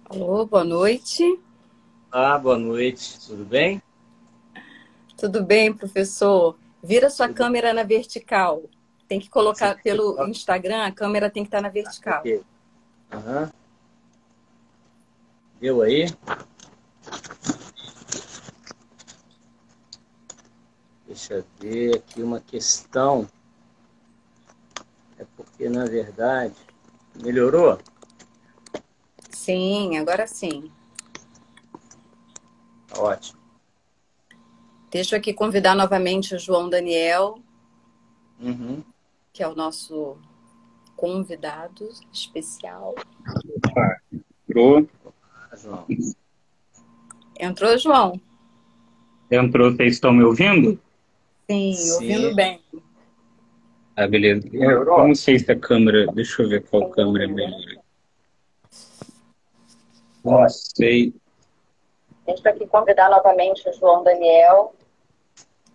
Alô, boa noite. Boa noite, tudo bem? Tudo bem, professor? Vira sua Tudo câmera na vertical. Tem que Você colocar quer pelo Instagram, a câmera tem que estar na vertical. ok. Aham. Deu aí? Deixa eu ver aqui uma questão. É porque, na verdade, melhorou? Sim, agora sim. Tá ótimo. Deixa eu aqui convidar novamente o João Daniel, Uhum. que é o nosso convidado especial. Entrou, João. Entrou, João? entrou, vocês estão me ouvindo? Sim, ouvindo Sim. bem. Ah, beleza. Eu não sei se a câmera, deixa eu ver qual câmera é melhor. Não sei. Deixa eu aqui convidar novamente o João Daniel,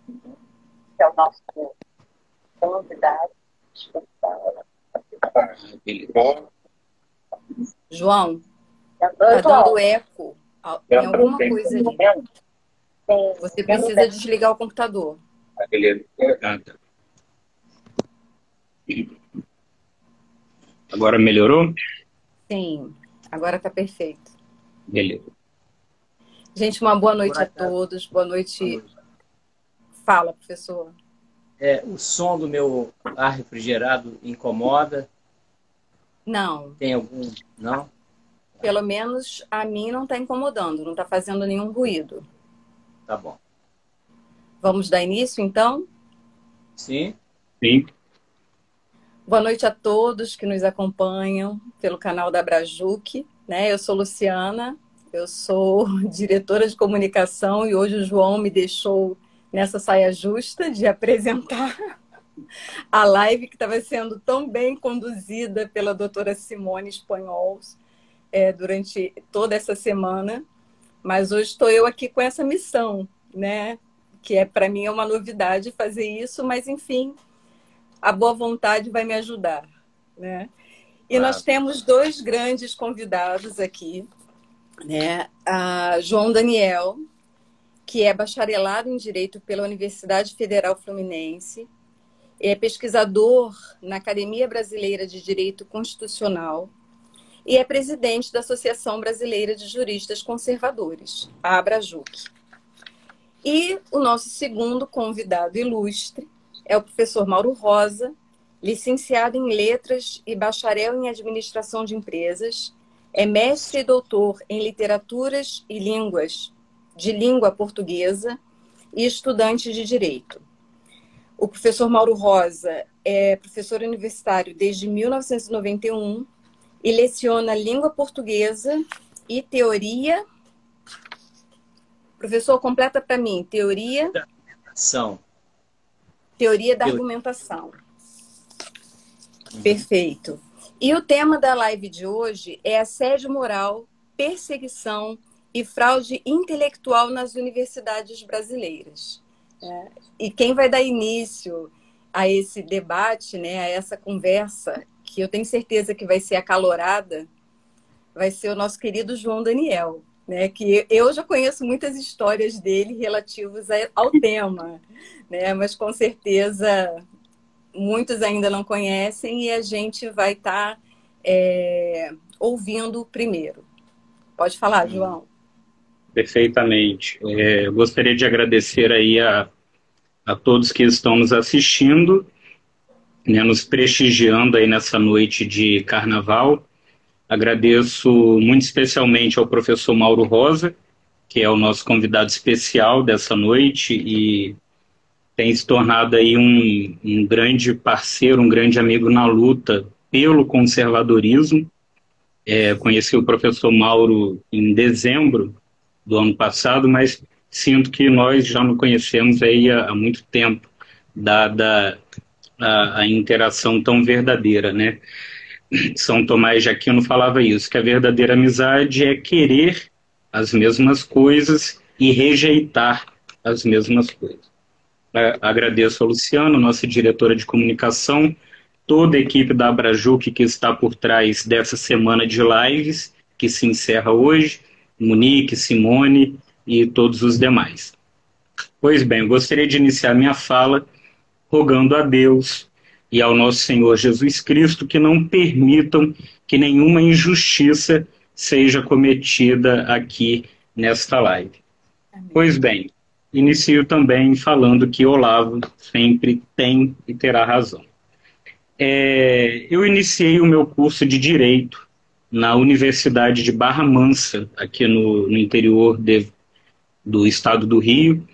que é o nosso convidado especial. Ah, beleza. João, Entrou, tá dando João? eco em Entrou, alguma tem coisa me ali. ouvindo? Sim, Você vendo precisa bem. desligar o computador. Ah, beleza. Ah, tá. Agora melhorou? Sim, agora está perfeito. Beleza. Gente, uma boa Por noite a acaso, todos. Boa boa noite. noite. Fala, professor. O som do meu ar refrigerado incomoda? Não, Tem algum? Não? pelo menos a mim não está incomodando, não está fazendo nenhum ruído. Tá bom. Vamos dar início, então? Sim? Sim. Boa noite a todos que nos acompanham pelo canal da Abrajuc, né? Eu sou Luciana, eu sou diretora de comunicação e hoje o João me deixou nessa saia justa de apresentar a live que estava sendo tão bem conduzida pela doutora Simone Espanhols durante toda essa semana, mas hoje estou eu aqui com essa missão, né? Que para mim é uma novidade fazer isso, mas enfim, a boa vontade vai me ajudar, né? E nós Claro. temos dois grandes convidados aqui, né? A João Daniel, que é bacharelado em Direito pela Universidade Federal Fluminense, é pesquisador na Academia Brasileira de Direito Constitucional e é presidente da Associação Brasileira de Juristas Conservadores, a Abrajuc. E o nosso segundo convidado ilustre é o professor Mauro Rosa, licenciado em Letras e bacharel em Administração de Empresas, é mestre e doutor em Literaturas e Línguas de Língua Portuguesa e estudante de Direito. O professor Mauro Rosa é professor universitário desde 1991 e leciona língua portuguesa e teoria. Professor, completa para mim. Teoria Ação. da Teoria. argumentação. Uhum. Perfeito. E o tema da live de hoje é assédio moral, perseguição e fraude intelectual nas universidades brasileiras. E quem vai dar início a esse debate, né, a essa conversa, que eu tenho certeza que vai ser acalorada, vai ser o nosso querido João Daniel, né, que eu já conheço muitas histórias dele relativas ao tema, né, mas com certeza muitos ainda não conhecem e a gente vai estar ouvindo primeiro. Pode falar, Uhum. João. Perfeitamente. Eu gostaria de agradecer aí a todos que estão nos assistindo, né, nos prestigiando aí nessa noite de carnaval. Agradeço muito especialmente ao professor Mauro Rosa, que é o nosso convidado especial dessa noite e tem se tornado aí um grande parceiro, um grande amigo na luta pelo conservadorismo. Conheci o professor Mauro em dezembro do ano passado, mas sinto que nós já nos conhecemos aí há muito tempo, dada a interação tão verdadeira, né? São Tomás de Aquino falava isso, que a verdadeira amizade é querer as mesmas coisas e rejeitar as mesmas coisas. Agradeço a Luciana, nossa diretora de comunicação, toda a equipe da Abrajuc que está por trás dessa semana de lives que se encerra hoje, Monique, Simone e todos os demais. Pois bem, eu gostaria de iniciar minha fala rogando a Deus e ao nosso Senhor Jesus Cristo que não permitam que nenhuma injustiça seja cometida aqui nesta live. Amém. Pois bem, inicio também falando que Olavo sempre tem e terá razão. Eu iniciei o meu curso de Direito na Universidade de Barra Mansa, aqui no interior do estado do Rio.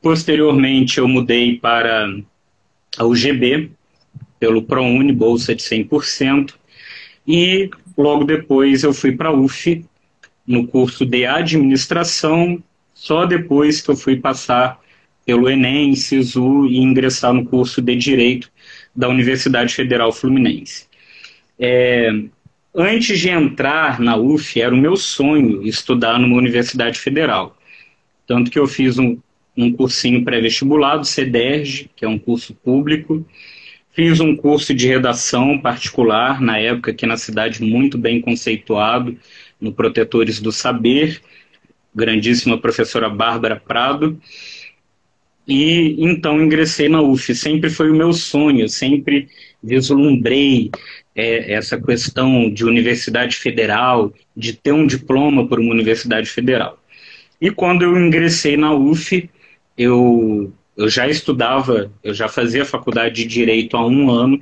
Posteriormente, eu mudei para a UGB, pelo ProUni, bolsa de 100%, e logo depois eu fui para a UF, no curso de Administração, só depois que eu fui passar pelo Enem, SISU e ingressar no curso de Direito da Universidade Federal Fluminense. Antes de entrar na UF, era o meu sonho estudar numa universidade federal. Tanto que eu fiz um cursinho pré-vestibular do CEDERJ, que é um curso público. Fiz um curso de redação particular, na época aqui na cidade, muito bem conceituado, no Protetores do Saber, grandíssima professora Bárbara Prado. E então ingressei na UF. Sempre foi o meu sonho, sempre vislumbrei essa questão de universidade federal, de ter um diploma por uma universidade federal. E quando eu ingressei na UF, eu já estudava, eu já fazia faculdade de Direito há 1 ano,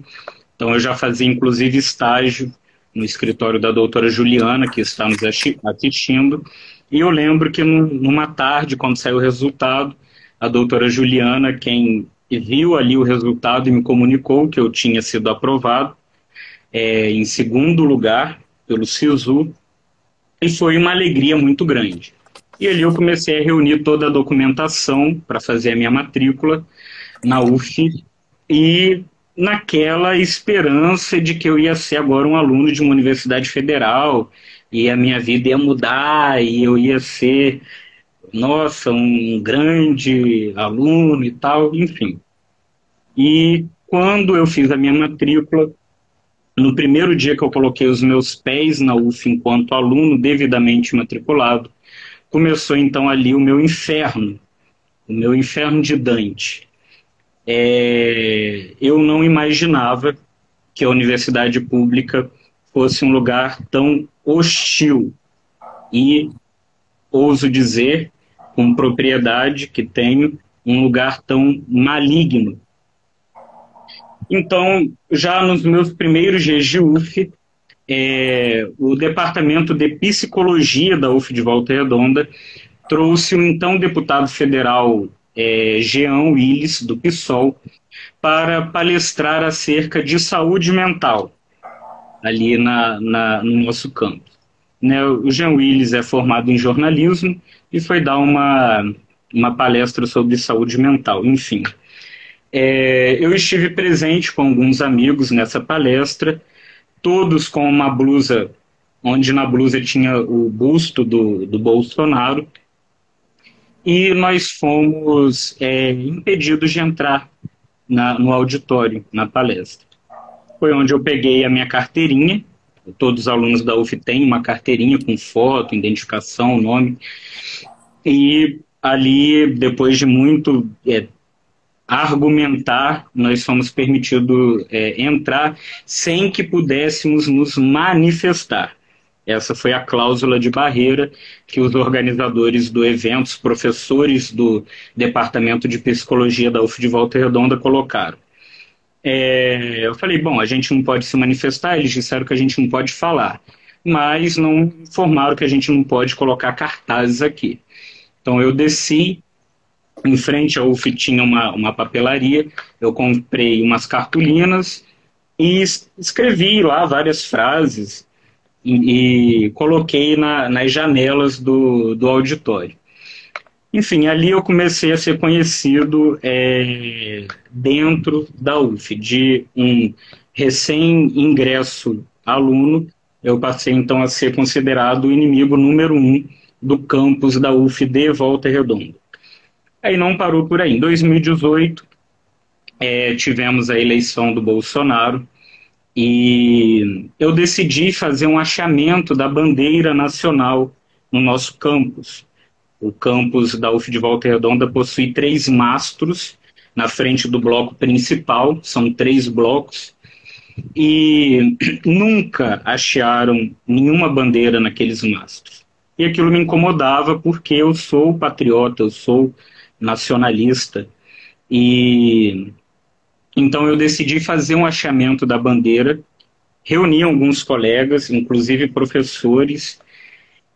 então eu já fazia inclusive estágio no escritório da doutora Juliana, que está nos assistindo, e eu lembro que numa tarde, quando saiu o resultado, a doutora Juliana, quem viu ali o resultado e me comunicou que eu tinha sido aprovado em 2º lugar pelo SISU, e foi uma alegria muito grande. E ali eu comecei a reunir toda a documentação para fazer a minha matrícula na UF, e naquela esperança de que eu ia ser agora um aluno de uma universidade federal, e a minha vida ia mudar, e eu ia ser, nossa, um grande aluno e tal, enfim. E quando eu fiz a minha matrícula, no primeiro dia que eu coloquei os meus pés na UF enquanto aluno devidamente matriculado, começou então ali o meu inferno de Dante. Eu não imaginava que a universidade pública fosse um lugar tão hostil e, ouso dizer, com propriedade que tenho, um lugar tão maligno. Então, já nos meus primeiros dias de UF, o Departamento de Psicologia da UF de Volta Redonda trouxe o então deputado federal Jean Willis, do PSOL, para palestrar acerca de saúde mental, ali no nosso campus. O Jean Willis é formado em jornalismo e foi dar uma palestra sobre saúde mental, enfim. Eu estive presente com alguns amigos nessa palestra, todos com uma blusa, onde na blusa tinha o busto do Bolsonaro, e nós fomos impedidos de entrar no auditório, na palestra. Foi onde eu peguei a minha carteirinha, todos os alunos da UF têm uma carteirinha com foto, identificação, nome, e ali, depois de muito argumentar, nós fomos permitidos entrar sem que pudéssemos nos manifestar. Essa foi a cláusula de barreira que os organizadores do evento, os professores do Departamento de Psicologia da UF de Volta Redonda colocaram. Eu falei, bom, a gente não pode se manifestar, eles disseram que a gente não pode falar, mas não informaram que a gente não pode colocar cartazes aqui. Então eu desci, em frente à UF tinha uma papelaria, eu comprei umas cartolinas e escrevi lá várias frases e coloquei nas janelas do auditório. Enfim, ali eu comecei a ser conhecido dentro da UF, de um recém-ingresso aluno, eu passei então a ser considerado o inimigo número 1 do campus da UF de Volta Redonda. Aí não parou por aí. Em 2018, tivemos a eleição do Bolsonaro e eu decidi fazer um hasteamento da bandeira nacional no nosso campus. O campus da UF de Volta Redonda possui 3 mastros na frente do bloco principal, são 3 blocos, e nunca hastearam nenhuma bandeira naqueles mastros. E aquilo me incomodava porque eu sou patriota, eu sou nacionalista, e então eu decidi fazer um hasteamento da bandeira, reuni alguns colegas, inclusive professores,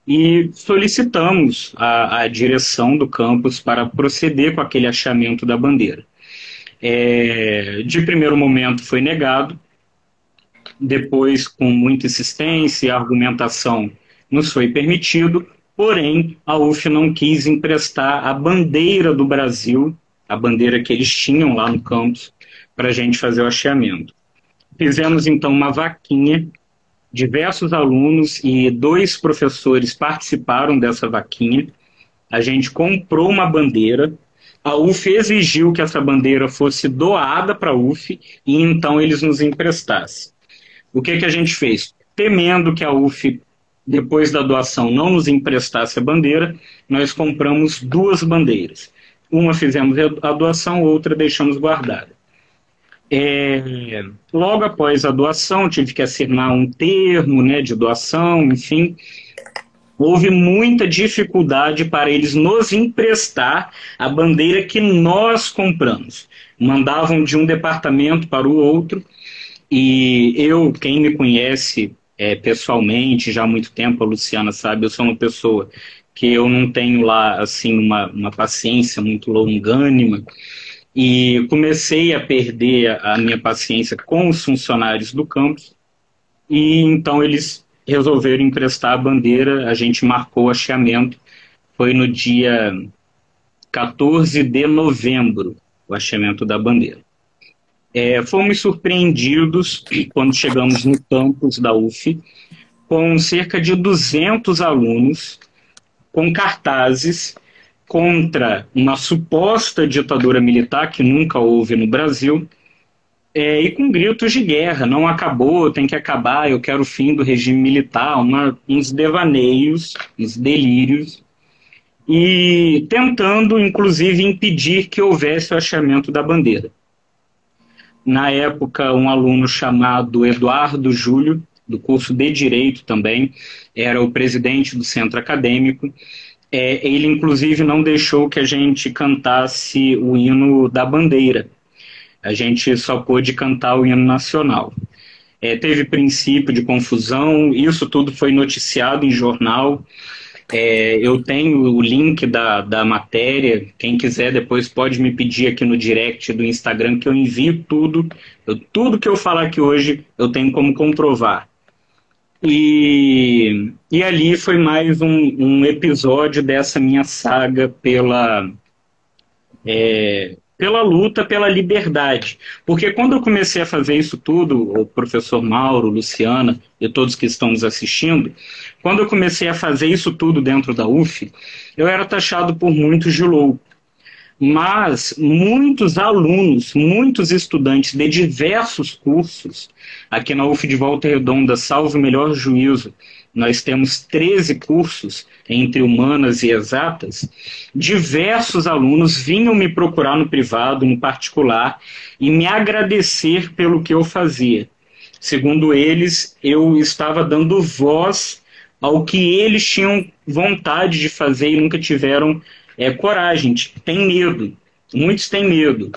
e solicitamos a direção do campus para proceder com aquele hasteamento da bandeira. De primeiro momento foi negado, depois, com muita insistência e argumentação, nos foi permitido, porém, a UF não quis emprestar a bandeira do Brasil, a bandeira que eles tinham lá no campus, para a gente fazer o hasteamento. Fizemos, então, uma vaquinha, diversos alunos e 2 professores participaram dessa vaquinha, a gente comprou uma bandeira, a UF exigiu que essa bandeira fosse doada para a UF e então eles nos emprestassem. O que a gente fez? Temendo que a UF, depois da doação, não nos emprestasse a bandeira, nós compramos 2 bandeiras. Uma fizemos a doação, outra deixamos guardada. Logo após a doação, tive que assinar um termo, né, de doação, enfim. Houve muita dificuldade para eles nos emprestar a bandeira que nós compramos. Mandavam de um departamento para o outro, e eu, quem me conhece pessoalmente já há muito tempo, a Luciana sabe, eu sou uma pessoa que eu não tenho lá assim uma paciência muito longânima, e comecei a perder a minha paciência com os funcionários do campus, e então eles resolveram emprestar a bandeira, a gente marcou o hasteamento, foi no dia 14 de novembro, o hasteamento da bandeira. Fomos surpreendidos quando chegamos no campus da UF, com cerca de 200 alunos, com cartazes contra uma suposta ditadura militar que nunca houve no Brasil, e com gritos de guerra, não acabou, tem que acabar, eu quero o fim do regime militar, uns devaneios, uns delírios, e tentando, inclusive, impedir que houvesse o hasteamento da bandeira. Na época, um aluno chamado Eduardo Júlio, do curso de Direito também, era o presidente do centro acadêmico. Ele, inclusive, não deixou que a gente cantasse o hino da bandeira. A gente só pôde cantar o hino nacional. Teve princípio de confusão, isso tudo foi noticiado em jornal. Eu tenho o link da matéria, quem quiser depois pode me pedir aqui no direct do Instagram, que eu envio tudo. Tudo que eu falar aqui hoje eu tenho como comprovar. E ali foi mais um episódio dessa minha saga pela luta pela liberdade. Porque quando eu comecei a fazer isso tudo, o professor Mauro, Luciana e todos que estão nos assistindo, quando eu comecei a fazer isso tudo dentro da UF, eu era taxado por muitos de louco. Mas muitos alunos, muitos estudantes de diversos cursos, aqui na UF de Volta Redonda, salvo o melhor juízo, nós temos 13 cursos entre humanas e exatas, diversos alunos vinham me procurar no privado, no particular, e me agradecer pelo que eu fazia. Segundo eles, eu estava dando voz ao que eles tinham vontade de fazer e nunca tiveram coragem, têm medo. Muitos têm medo.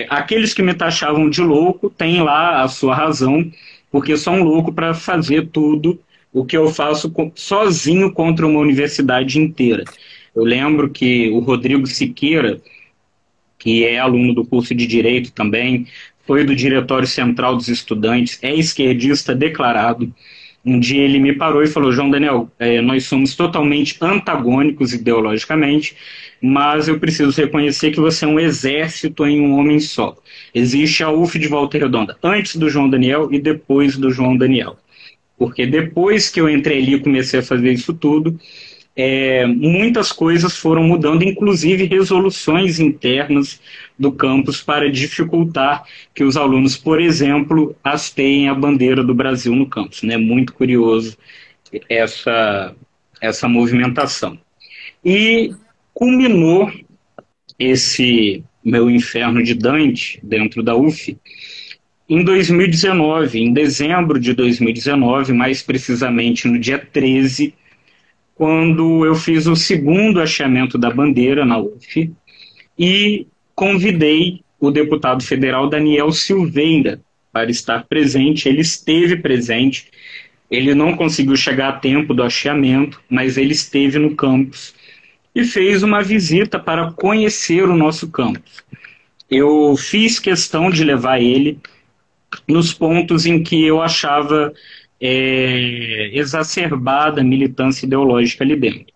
Aqueles que me taxavam de louco têm lá a sua razão, porque sou um louco para fazer tudo o que eu faço sozinho contra uma universidade inteira. Eu lembro que o Rodrigo Siqueira, que é aluno do curso de Direito também, foi do Diretório Central dos Estudantes, é esquerdista declarado. Um dia ele me parou e falou: João Daniel, nós somos totalmente antagônicos ideologicamente, mas eu preciso reconhecer que você é um exército em um homem só. Existe a UF de Volta Redonda antes do João Daniel e depois do João Daniel. Porque depois que eu entrei ali e comecei a fazer isso tudo, muitas coisas foram mudando, inclusive resoluções internas do campus para dificultar que os alunos, por exemplo, hasteiem a bandeira do Brasil no campus, né? Muito curioso essa movimentação. E culminou esse meu inferno de Dante dentro da UF em 2019, em dezembro de 2019, mais precisamente no dia 13, quando eu fiz o segundo hasteamento da bandeira na UF e convidei o deputado federal Daniel Silveira para estar presente. Ele esteve presente, ele não conseguiu chegar a tempo do hasteamento, mas ele esteve no campus e fez uma visita para conhecer o nosso campus. Eu fiz questão de levar ele nos pontos em que eu achava exacerbada a militância ideológica ali dentro,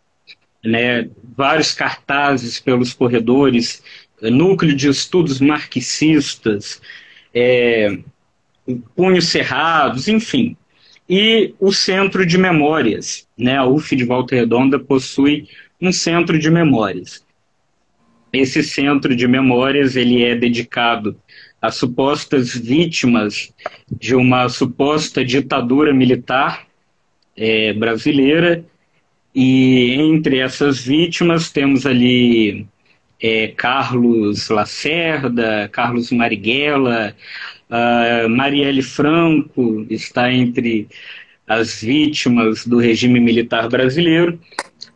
né? Vários cartazes pelos corredores, núcleo de estudos marxistas, punhos cerrados, enfim. E o centro de memórias, né? A UF de Volta Redonda possui um centro de memórias. Esse centro de memórias ele é dedicado a supostas vítimas de uma suposta ditadura militar brasileira, e entre essas vítimas temos ali Carlos Lacerda, Carlos Marighella, Marielle Franco está entre as vítimas do regime militar brasileiro.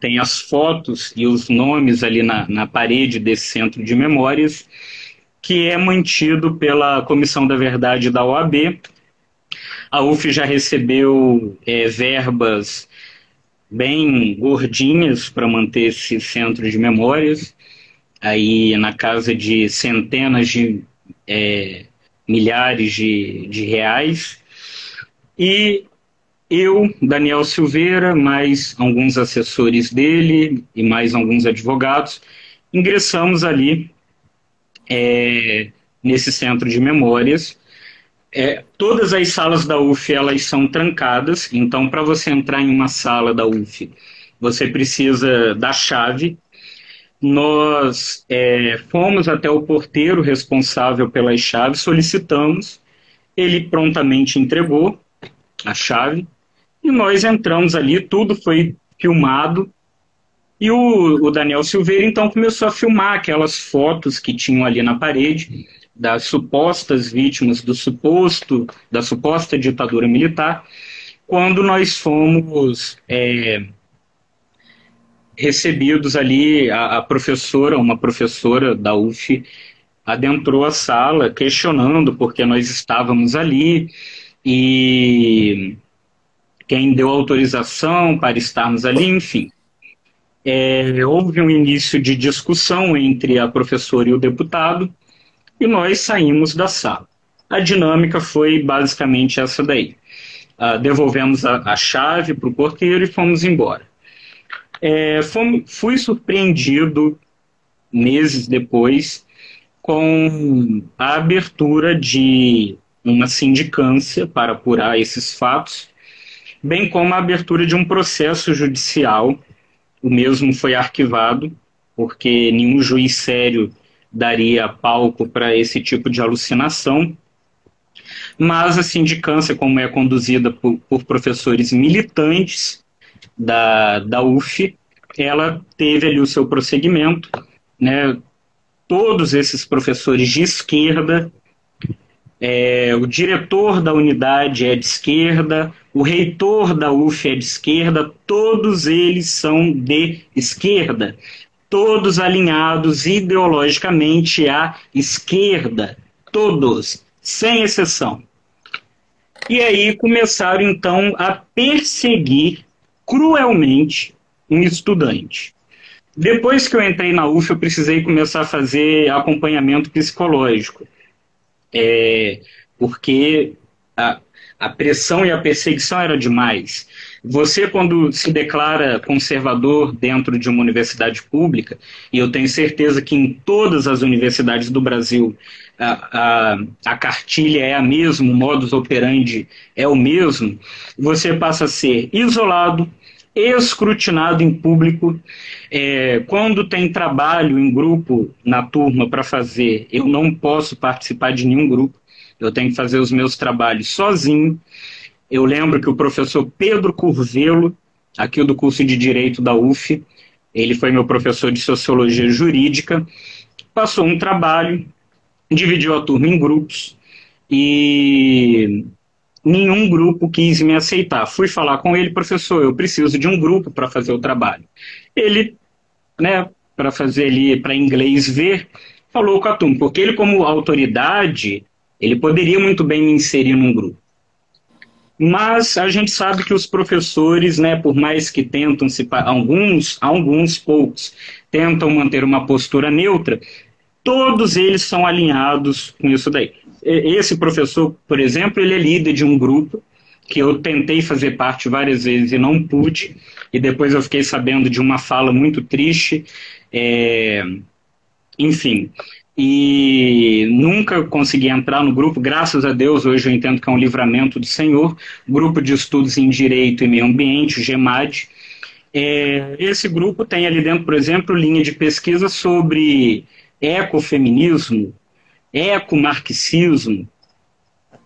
Tem as fotos e os nomes ali na parede desse centro de memórias, que é mantido pela Comissão da Verdade da OAB. A UF já recebeu verbas bem gordinhas para manter esse centro de memórias, aí na casa de centenas de milhares de reais. E eu, Daniel Silveira, mais alguns assessores dele e mais alguns advogados, ingressamos ali nesse centro de memórias. Todas as salas da UF elas são trancadas, então para você entrar em uma sala da UF, você precisa da chave. Nós fomos até o porteiro responsável pelas chaves, solicitamos, ele prontamente entregou a chave, e nós entramos ali, tudo foi filmado. E o Daniel Silveira, então, começou a filmar aquelas fotos que tinham ali na parede, das supostas vítimas da suposta ditadura militar, quando nós fomos recebidos ali, uma professora da UF, adentrou a sala questionando por que nós estávamos ali e quem deu autorização para estarmos ali, enfim. Houve um início de discussão entre a professora e o deputado, e nós saímos da sala. A dinâmica foi basicamente essa daí. Devolvemos a chave para o porteiro e fomos embora. Fui surpreendido, meses depois, com a abertura de uma sindicância para apurar esses fatos, bem como a abertura de um processo judicial. O mesmo foi arquivado, porque nenhum juiz sério daria palco para esse tipo de alucinação. Mas a sindicância, como é conduzida por professores militantes da UF, ela teve ali o seu prosseguimento, né? Todos esses professores de esquerda, o diretor da unidade é de esquerda, o reitor da UF é de esquerda, todos eles são de esquerda, todos alinhados ideologicamente à esquerda, todos, sem exceção. E aí começaram então a perseguir cruelmente um estudante. Depois que eu entrei na UF, eu precisei começar a fazer acompanhamento psicológico, porque a pressão e a perseguição era demais. Você, quando se declara conservador dentro de uma universidade pública, e eu tenho certeza que em todas as universidades do Brasil a cartilha é a mesma, o modus operandi é o mesmo, você passa a ser isolado, escrutinado em público. Quando tem trabalho em grupo na turma para fazer, eu não posso participar de nenhum grupo, eu tenho que fazer os meus trabalhos sozinho. Eu lembro que o professor Pedro Curvelo, aqui do curso de Direito da UF, ele foi meu professor de Sociologia Jurídica, passou um trabalho, dividiu a turma em grupos e nenhum grupo quis me aceitar. Fui falar com ele: professor, eu preciso de um grupo para fazer o trabalho. Ele, né, para fazer ali, para inglês ver, falou com a turma, porque ele, como autoridade, ele poderia muito bem me inserir num grupo. Mas a gente sabe que os professores, né, por mais que tentam alguns poucos, tentam manter uma postura neutra, todos eles são alinhados com isso daí. Esse professor, por exemplo, ele é líder de um grupo que eu tentei fazer parte várias vezes e não pude, e depois eu fiquei sabendo de uma fala muito triste, enfim, e nunca consegui entrar no grupo. Graças a Deus, hoje eu entendo que é um livramento do Senhor, Grupo de Estudos em Direito e Meio Ambiente, o GEMAD. Esse grupo tem ali dentro, por exemplo, linha de pesquisa sobre ecofeminismo, ecomarxismo.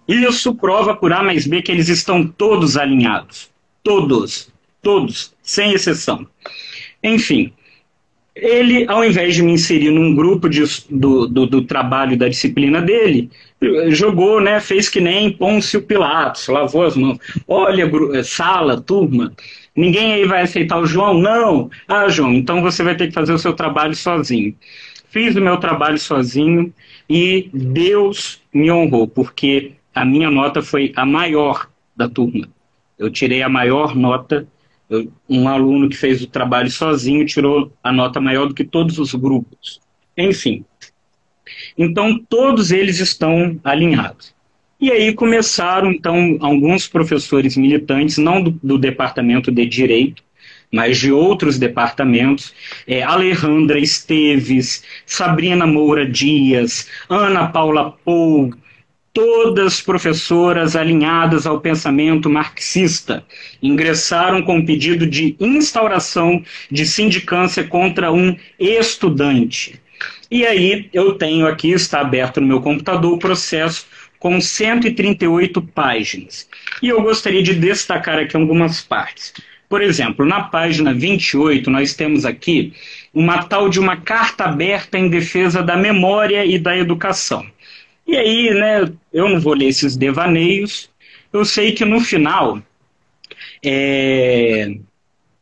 Isso prova por A mais B que eles estão todos alinhados. Todos, sem exceção. Enfim, ele, ao invés de me inserir num grupo do trabalho da disciplina dele, jogou, né, fez que nem Pôncio Pilatos, lavou as mãos. Olha, sala, turma, ninguém aí vai aceitar o João? Não. Ah, João, então você vai ter que fazer o seu trabalho sozinho. Fiz o meu trabalho sozinho e Deus me honrou, porque a minha nota foi a maior da turma. Eu tirei a maior nota. Um aluno que fez o trabalho sozinho tirou a nota maior do que todos os grupos. Enfim. Então, todos eles estão alinhados. E aí começaram, então, alguns professores militantes, não do departamento de Direito, mas de outros departamentos, Alejandra Esteves, Sabrina Moura Dias, Ana Paula Pou, todas professoras alinhadas ao pensamento marxista, ingressaram com pedido de instauração de sindicância contra um estudante. E aí eu tenho aqui, está aberto no meu computador, o processo com 138 páginas. E eu gostaria de destacar aqui algumas partes. Por exemplo, na página 28, nós temos aqui uma tal de uma carta aberta em defesa da memória e da educação. E aí, né, eu não vou ler esses devaneios, eu sei que no final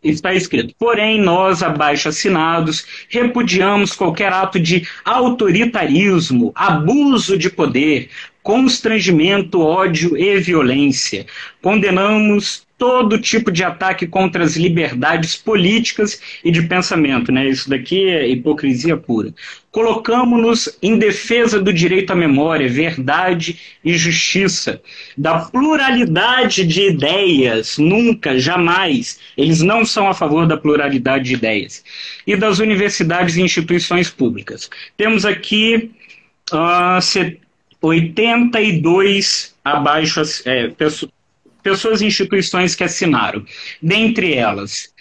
está escrito: porém, nós, abaixo-assinados, repudiamos qualquer ato de autoritarismo, abuso de poder, constrangimento, ódio e violência. Condenamos todo tipo de ataque contra as liberdades políticas e de pensamento, né? Isso daqui é hipocrisia pura. Colocamos-nos em defesa do direito à memória, verdade e justiça, da pluralidade de ideias, nunca, jamais, eles não são a favor da pluralidade de ideias, e das universidades e instituições públicas. Temos aqui 82 abaixo, pessoas e instituições que assinaram. Dentre elas,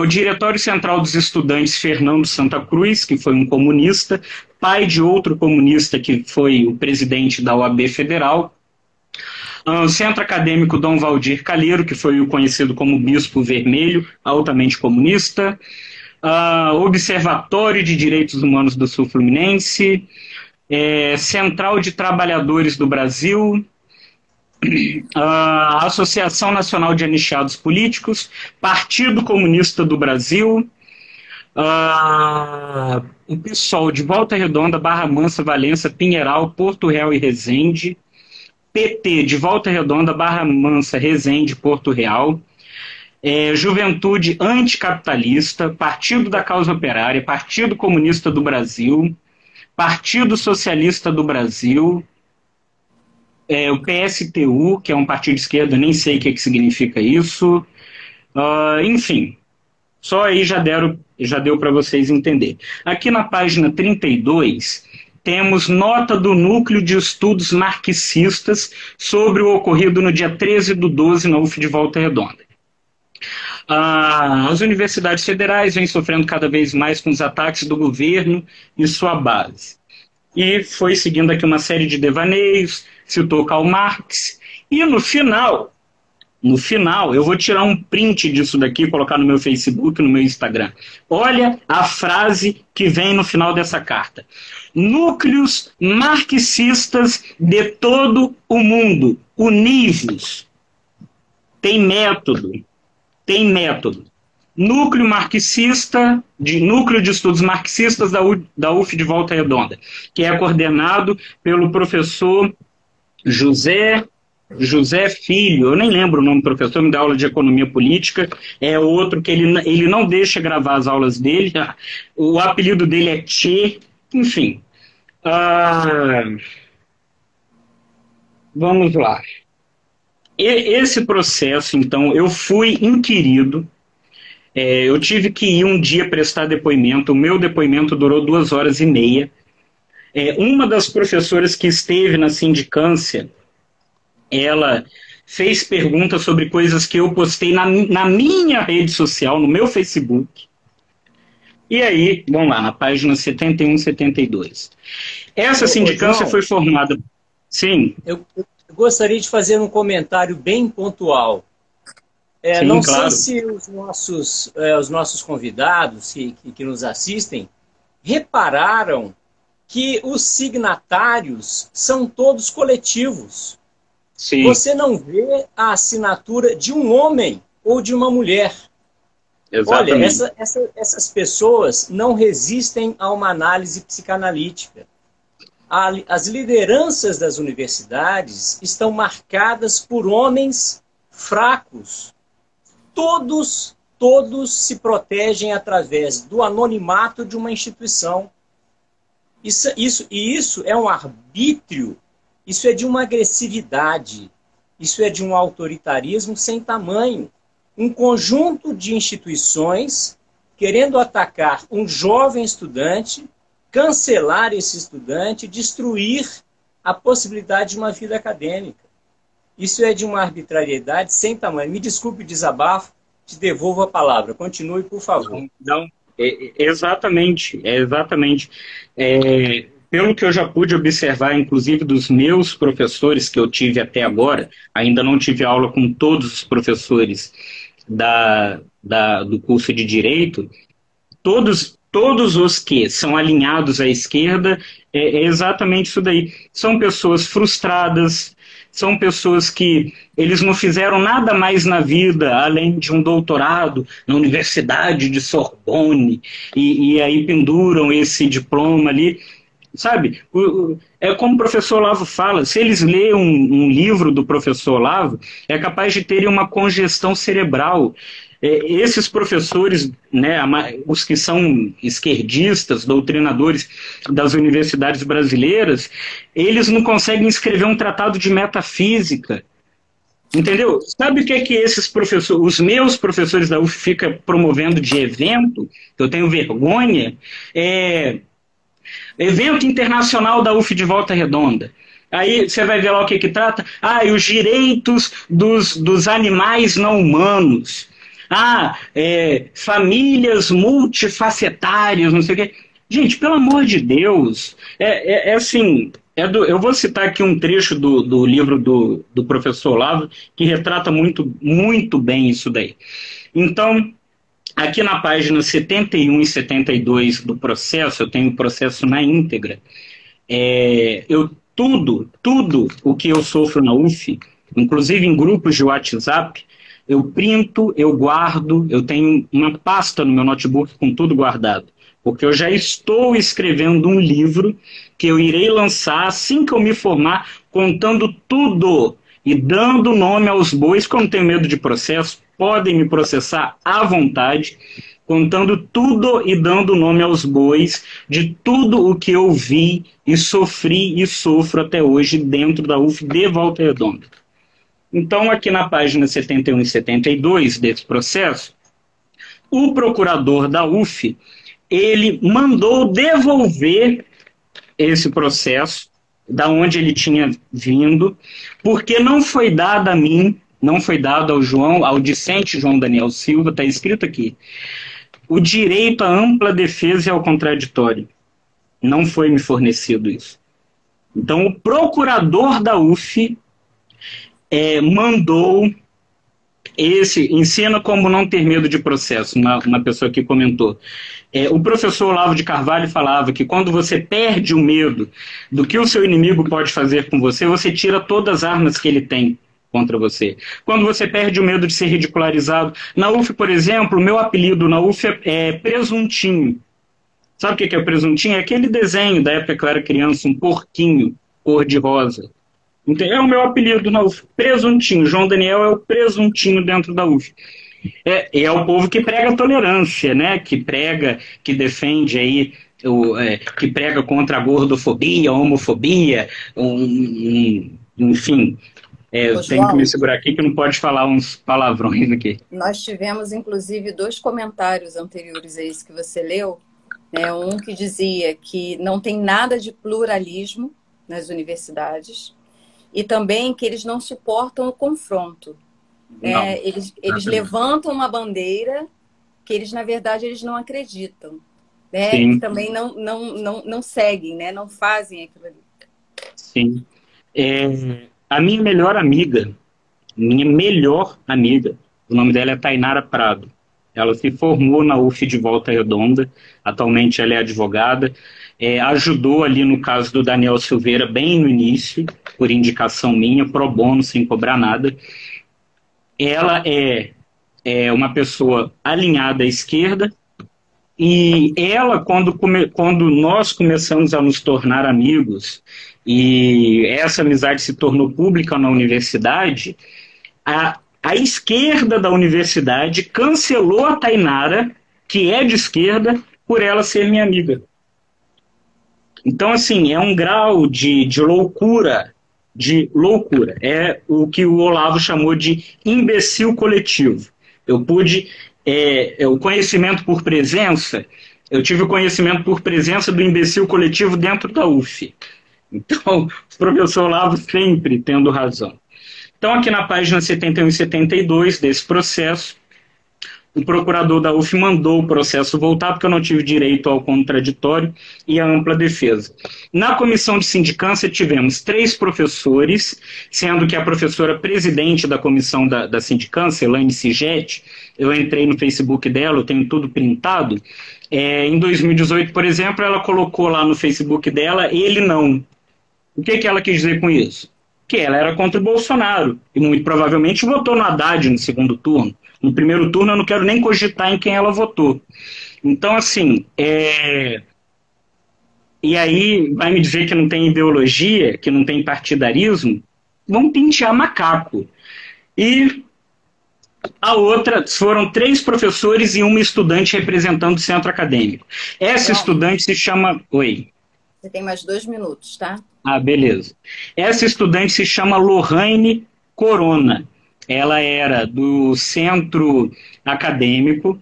o Diretório Central dos Estudantes Fernando Santa Cruz, que foi um comunista, pai de outro comunista que foi o presidente da OAB Federal, o Centro Acadêmico Dom Valdir Calheiro, que foi o conhecido como Bispo Vermelho, altamente comunista, Observatório de Direitos Humanos do Sul Fluminense, Central de Trabalhadores do Brasil, a Associação Nacional de Anistiados Políticos, Partido Comunista do Brasil, o PSOL de Volta Redonda, Barra Mansa, Valença, Pinheiral, Porto Real e Resende, PT de Volta Redonda, Barra Mansa, Resende, Porto Real, Juventude Anticapitalista, Partido da Causa Operária, Partido Comunista do Brasil, Partido Socialista do Brasil, o PSTU, que é um partido de esquerda, nem sei o que significa isso. Enfim, só aí já deu para vocês entenderem. Aqui na página 32, temos nota do Núcleo de Estudos Marxistas sobre o ocorrido no dia 13/12 na UF de Volta Redonda. as universidades federais vêm sofrendo cada vez mais com os ataques do governo e sua base. E foi seguindo aqui uma série de devaneios, citou Karl Marx, e no final, eu vou tirar um print disso daqui e colocar no meu Facebook, no meu Instagram. Olha a frase que vem no final dessa carta. Núcleos marxistas de todo o mundo, univos. Tem método. Núcleo marxista, Núcleo de Estudos Marxistas da UF de Volta Redonda, que é coordenado pelo professor José Filho, eu nem lembro o nome do professor, me dá aula de economia política, é outro que ele não deixa gravar as aulas dele, o apelido dele é Tchê, enfim. Vamos lá. Esse processo, então, eu fui inquirido, eu tive que ir um dia prestar depoimento, o meu depoimento durou 2h30. Uma das professoras que esteve na sindicância, ela fez perguntas sobre coisas que eu postei na minha rede social, no meu Facebook. E aí, vamos lá, na página 71 e 72. Essa sindicância foi formada... Sim. Eu gostaria de fazer um comentário bem pontual. Sim, não claro. sei se os nossos convidados que nos assistem repararam que os signatários são todos coletivos. Sim. Você não vê a assinatura de um homem ou de uma mulher. Exatamente. Olha, essas pessoas não resistem a uma análise psicanalítica. As lideranças das universidades estão marcadas por homens fracos. Todos se protegem através do anonimato de uma instituição. Isso é um arbítrio, isso é de uma agressividade, isso é de um autoritarismo sem tamanho. Um conjunto de instituições querendo atacar um jovem estudante, cancelar esse estudante, destruir a possibilidade de uma vida acadêmica. Isso é de uma arbitrariedade sem tamanho. Me desculpe o desabafo, te devolvo a palavra. Continue, por favor. Não, exatamente. Pelo que eu já pude observar, inclusive dos meus professores que eu tive até agora, ainda não tive aula com todos os professores do curso de Direito, todos os que são alinhados à esquerda, é exatamente isso daí. São pessoas frustradas, são pessoas que eles não fizeram nada mais na vida além de um doutorado na Universidade de Sorbonne, e aí penduram esse diploma ali. Sabe, é como o professor Olavo fala, se eles lerem um livro do professor Olavo, é capaz de terem uma congestão cerebral. Esses professores, né, os que são esquerdistas, doutrinadores das universidades brasileiras, eles não conseguem escrever um tratado de metafísica. Entendeu? Sabe o que é que esses professores, os meus professores da UF ficam promovendo de evento, que eu tenho vergonha, evento internacional da UF de Volta Redonda. Aí você vai ver lá o que trata. Os direitos dos animais não humanos. Famílias multifacetárias, não sei o quê. Gente, pelo amor de Deus, assim, eu vou citar aqui um trecho do livro do professor Olavo, que retrata muito, muito bem isso daí. Então, aqui na página 71 e 72 do processo, eu tenho o processo na íntegra, tudo o que eu sofro na UF, inclusive em grupos de WhatsApp, eu printo, eu guardo, eu tenho uma pasta no meu notebook com tudo guardado, porque eu já estou escrevendo um livro que eu irei lançar assim que eu me formar, contando tudo e dando nome aos bois, que eu não tenho medo de processo, podem me processar à vontade, contando tudo e dando nome aos bois de tudo o que eu vi e sofri e sofro até hoje dentro da UF de Volta Redonda. Então, aqui na página 71 e 72 desse processo, o procurador da UF, ele mandou devolver esse processo da onde ele tinha vindo, porque não foi dada a mim não foi dado ao discente João Daniel Silva, está escrito aqui, o direito à ampla defesa e ao contraditório. Não foi me fornecido isso. Então, o procurador da UF mandou ensina como não ter medo de processo, uma pessoa que comentou. O professor Olavo de Carvalho falava que quando você perde o medo do que o seu inimigo pode fazer com você, você tira todas as armas que ele tem contra você. Quando você perde o medo de ser ridicularizado. Na UF, por exemplo, o meu apelido na UF é Presuntinho. Sabe o que é o presuntinho? É aquele desenho da época que eu era criança, um porquinho cor-de-rosa. É o meu apelido na UF, Presuntinho. João Daniel é o presuntinho dentro da UF. É o povo que prega tolerância, né? Que defende aí, que prega contra a gordofobia, a homofobia, enfim. Eu tenho que me segurar aqui que não pode falar uns palavrões aqui. Nós tivemos, inclusive, 2 comentários anteriores a esse que você leu. Um que dizia que não tem nada de pluralismo nas universidades e também que eles não suportam o confronto. Eles levantam uma bandeira que eles, na verdade, eles não acreditam. E também não seguem, não fazem aquilo ali. Sim. A minha melhor amiga, o nome dela é Tainara Prado. Ela se formou na UF de Volta Redonda, atualmente ela é advogada, ajudou ali no caso do Daniel Silveira bem no início, por indicação minha, pro bono, sem cobrar nada. Ela é uma pessoa alinhada à esquerda, e ela, quando nós começamos a nos tornar amigos, e essa amizade se tornou pública na universidade, a esquerda da universidade cancelou a Tainara, que é de esquerda, por ela ser minha amiga. Então, assim, é um grau de loucura, É o que o Olavo chamou de imbecil coletivo. Eu pude, o conhecimento por presença, eu tive o conhecimento por presença do imbecil coletivo dentro da UF. Então, o professor Olavo sempre tendo razão. Então, aqui na página 71 e 72 desse processo, o procurador da UF mandou o processo voltar porque eu não tive direito ao contraditório e à ampla defesa. Na comissão de sindicância tivemos 3 professores, sendo que a professora presidente da comissão da sindicância, Elaine Sigeti, eu entrei no Facebook dela, eu tenho tudo printado. Em 2018, por exemplo, ela colocou lá no Facebook dela, ele não. O que ela quis dizer com isso? Que ela era contra o Bolsonaro, e muito provavelmente votou no Haddad no segundo turno. No primeiro turno eu não quero nem cogitar em quem ela votou. Então, assim, e aí vai me dizer que não tem ideologia, que não tem partidarismo? Vão pentear macaco. E a outra, foram 3 professores e uma estudante representando o centro acadêmico. Essa estudante se chama... Oi. Você tem mais 2 minutos, tá? Ah, beleza. Essa estudante se chama Lohane Corona. Ela era do centro acadêmico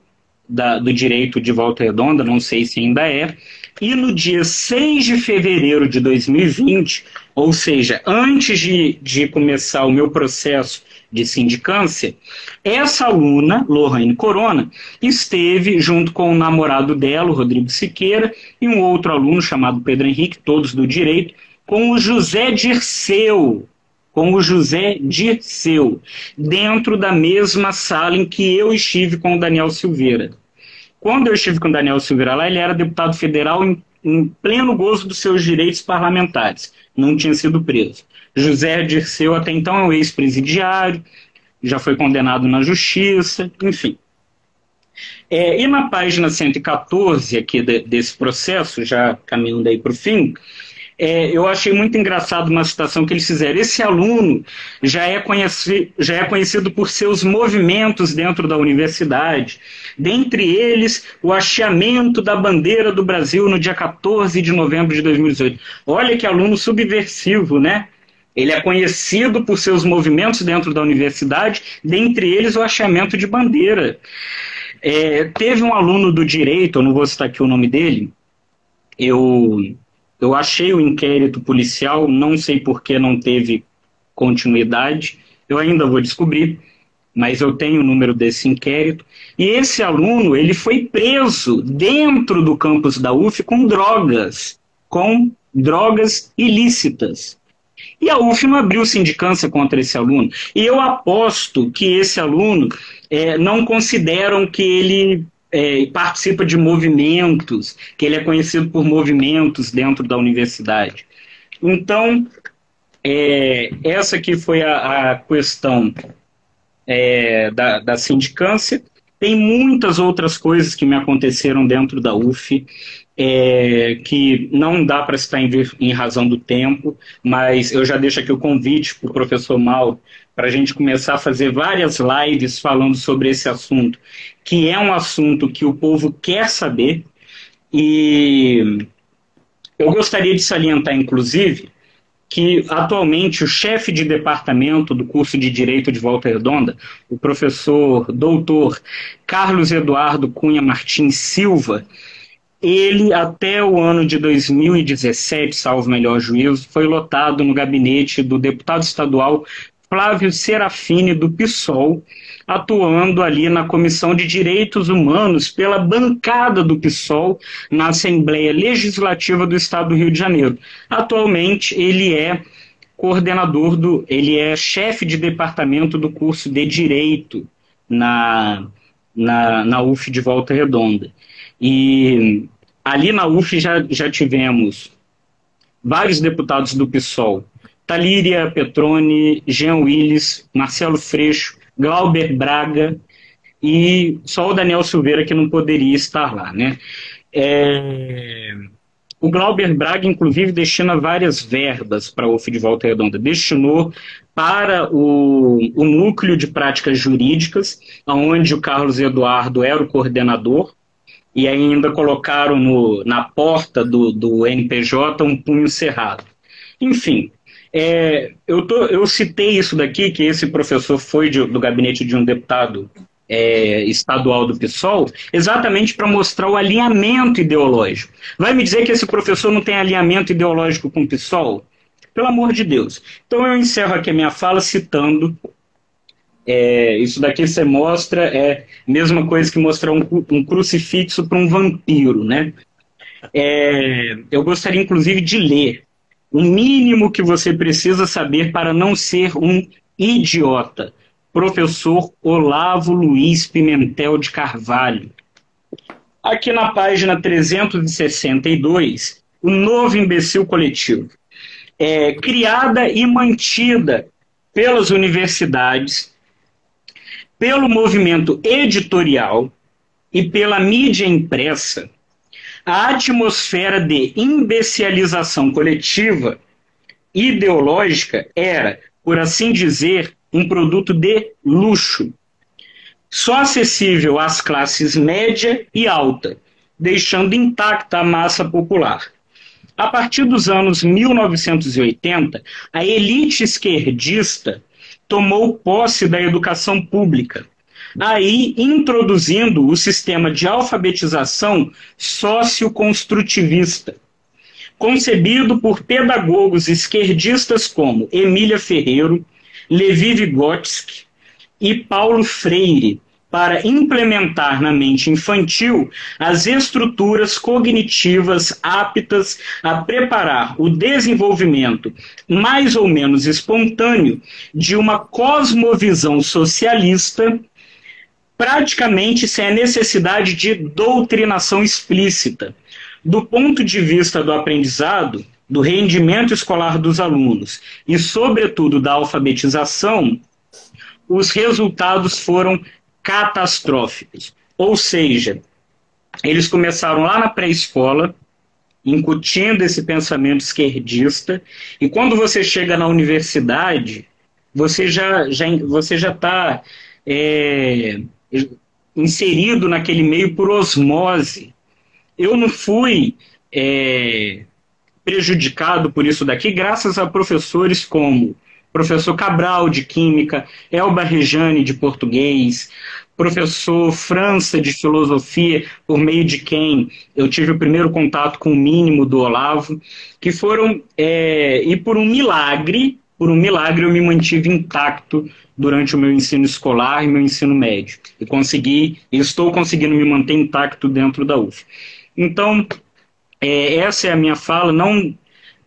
do direito de Volta Redonda, não sei se ainda é, e no dia 6 de fevereiro de 2020, ou seja, antes de começar o meu processo de sindicância, essa aluna, Lohane Corona, esteve junto com o namorado dela, o Rodrigo Siqueira, e um outro aluno chamado Pedro Henrique, todos do direito, com o José Dirceu, dentro da mesma sala em que eu estive com o Daniel Silveira. Quando eu estive com o Daniel Silveira lá, ele era deputado federal em pleno gozo dos seus direitos parlamentares. Não tinha sido preso. José Dirceu, até então, é um ex-presidiário, já foi condenado na justiça, enfim. E na página 114 aqui desse processo, já caminhando aí para o fim, eu achei muito engraçado uma citação que eles fizeram. Esse aluno já é conhecido por seus movimentos dentro da universidade, dentre eles o hasteamento da bandeira do Brasil no dia 14 de novembro de 2018. Olha que aluno subversivo, né? Ele é conhecido por seus movimentos dentro da universidade, dentre eles o hasteamento de bandeira. Teve um aluno do direito, eu não vou citar aqui o nome dele, eu achei o inquérito policial, não sei por que não teve continuidade, eu ainda vou descobrir, mas eu tenho o número desse inquérito. E esse aluno, ele foi preso dentro do campus da UF com drogas ilícitas. E a UF não abriu sindicância contra esse aluno. E eu aposto que esse aluno não consideram que ele participa de movimentos, que ele é conhecido por movimentos dentro da universidade. Então, essa aqui foi a questão da sindicância. Tem muitas outras coisas que me aconteceram dentro da UF, que não dá para citar em razão do tempo, mas eu já deixo aqui o convite para o professor Mauro, para a gente começar a fazer várias lives falando sobre esse assunto, que é um assunto que o povo quer saber. E eu gostaria de salientar, inclusive, que atualmente o chefe de departamento do curso de Direito de Volta Redonda, o professor doutor Carlos Eduardo Cunha Martins Silva, ele até o ano de 2017, salvo melhor juízo, foi lotado no gabinete do deputado estadual Flávio Serafini, do PSOL, atuando ali na Comissão de Direitos Humanos pela bancada do PSOL na Assembleia Legislativa do Estado do Rio de Janeiro. Atualmente, ele é ele é chefe de departamento do curso de Direito na UF de Volta Redonda. E ali na UF já tivemos vários deputados do PSOL, Talíria Petroni, Jean Willis, Marcelo Freixo, Glauber Braga, e só o Daniel Silveira que não poderia estar lá, né? O Glauber Braga, inclusive, destina várias verbas para a UF de Volta Redonda. Destinou para o núcleo de práticas jurídicas, onde o Carlos Eduardo era o coordenador, e ainda colocaram na porta do NPJ um punho cerrado. Enfim, eu citei isso daqui, que esse professor foi do gabinete de um deputado estadual do PSOL, exatamente para mostrar o alinhamento ideológico. Vai me dizer que esse professor não tem alinhamento ideológico com o PSOL? Pelo amor de Deus. Então eu encerro aqui a minha fala citando, isso daqui você mostra, a mesma coisa que mostrar um crucifixo para um vampiro, né? Eu gostaria inclusive de ler o mínimo que você precisa saber para não ser um idiota. Professor Olavo Luiz Pimentel de Carvalho. Aqui na página 362, o novo imbecil coletivo. Criada e mantida pelas universidades, pelo movimento editorial e pela mídia impressa, a atmosfera de imbecilização coletiva ideológica era, por assim dizer, um produto de luxo, só acessível às classes média e alta, deixando intacta a massa popular. A partir dos anos 1980, a elite esquerdista tomou posse da educação pública, aí introduzindo o sistema de alfabetização socioconstrutivista, concebido por pedagogos esquerdistas como Emília Ferreiro, Levi Vygotsky e Paulo Freire, para implementar na mente infantil as estruturas cognitivas aptas a preparar o desenvolvimento mais ou menos espontâneo de uma cosmovisão socialista, praticamente sem a necessidade de doutrinação explícita. Do ponto de vista do aprendizado, do rendimento escolar dos alunos e, sobretudo, da alfabetização, os resultados foram catastróficos. Ou seja, eles começaram lá na pré-escola, incutindo esse pensamento esquerdista, e quando você chega na universidade, você já está inserido naquele meio por osmose. Eu não fui prejudicado por isso daqui, graças a professores como professor Cabral, de Química, Elba Rejane, de Português, professor França, de Filosofia, por meio de quem eu tive o primeiro contato com o mínimo do Olavo, que foram, e por um milagre, por um milagre, eu me mantive intacto durante o meu ensino escolar e meu ensino médio. E estou conseguindo me manter intacto dentro da UF. Então, essa é a minha fala. Não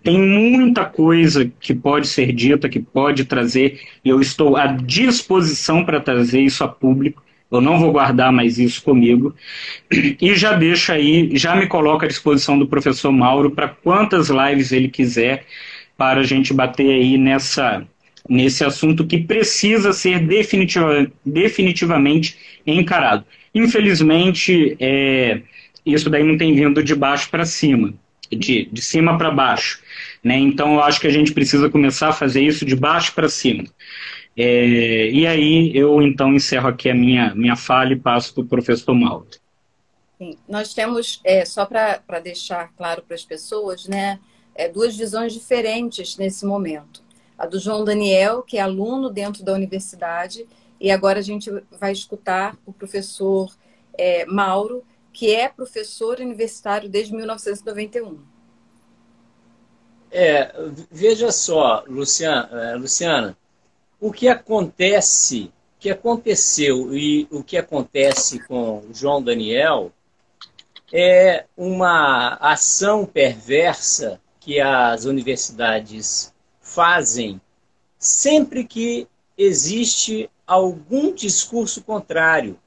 tem muita coisa que pode ser dita, que pode trazer, e eu estou à disposição para trazer isso a público. Eu não vou guardar mais isso comigo. E já deixo aí, já me coloco à disposição do professor Mauro para quantas lives ele quiser, para a gente bater aí nesse assunto que precisa ser definitivamente encarado. Infelizmente, isso daí não tem vindo de baixo para cima, de cima para baixo, né? Então, eu acho que a gente precisa começar a fazer isso de baixo para cima. E aí, eu então encerro aqui a minha fala e passo para o professor Mauro. Sim, nós temos, só para deixar claro para as pessoas, né, duas visões diferentes nesse momento. A do João Daniel, que é aluno dentro da universidade, e agora a gente vai escutar o professor Mauro, que é professor universitário desde 1991. Veja só, Luciana, o que aconteceu e o que acontece com o João Daniel é uma ação perversa que as universidades fazem sempre que existe algum discurso contrário.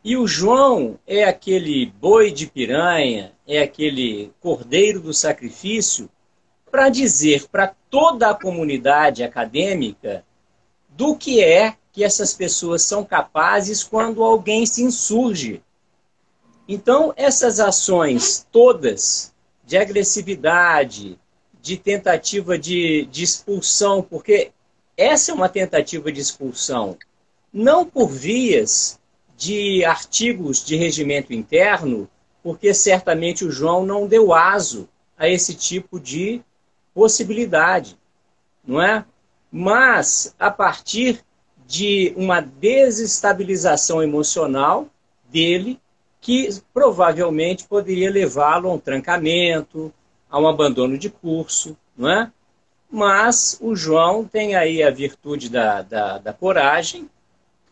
E o João é aquele boi de piranha, é aquele cordeiro do sacrifício para dizer para toda a comunidade acadêmica do que essas pessoas são capazes quando alguém se insurge. Então, essas ações todas de agressividade, de tentativa de expulsão, porque essa é uma tentativa de expulsão, não por vias de artigos de regimento interno, porque certamente o João não deu aso a esse tipo de possibilidade, não é? Mas a partir de uma desestabilização emocional dele, que provavelmente poderia levá-lo a um trancamento, a um abandono de curso, não é? Mas o João tem aí a virtude da coragem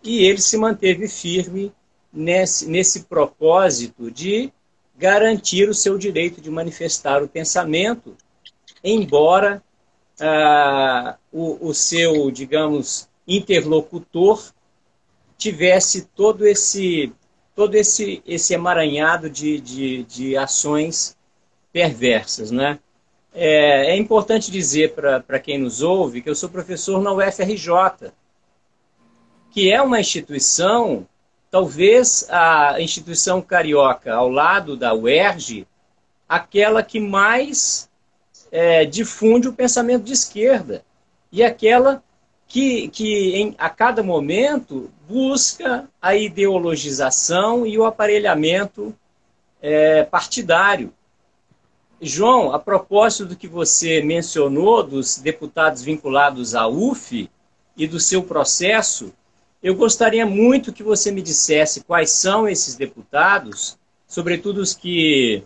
e ele se manteve firme nesse propósito de garantir o seu direito de manifestar o pensamento, embora o seu, digamos, interlocutor tivesse todo esse emaranhado de ações perversas, né? É importante dizer para quem nos ouve que eu sou professor na UFRJ, que é uma instituição, talvez a instituição carioca, ao lado da UERJ, aquela que mais difunde o pensamento de esquerda e aquela que a cada momento busca a ideologização e o aparelhamento partidário. João, a propósito do que você mencionou dos deputados vinculados à UF e do seu processo, eu gostaria muito que você me dissesse quais são esses deputados, sobretudo os que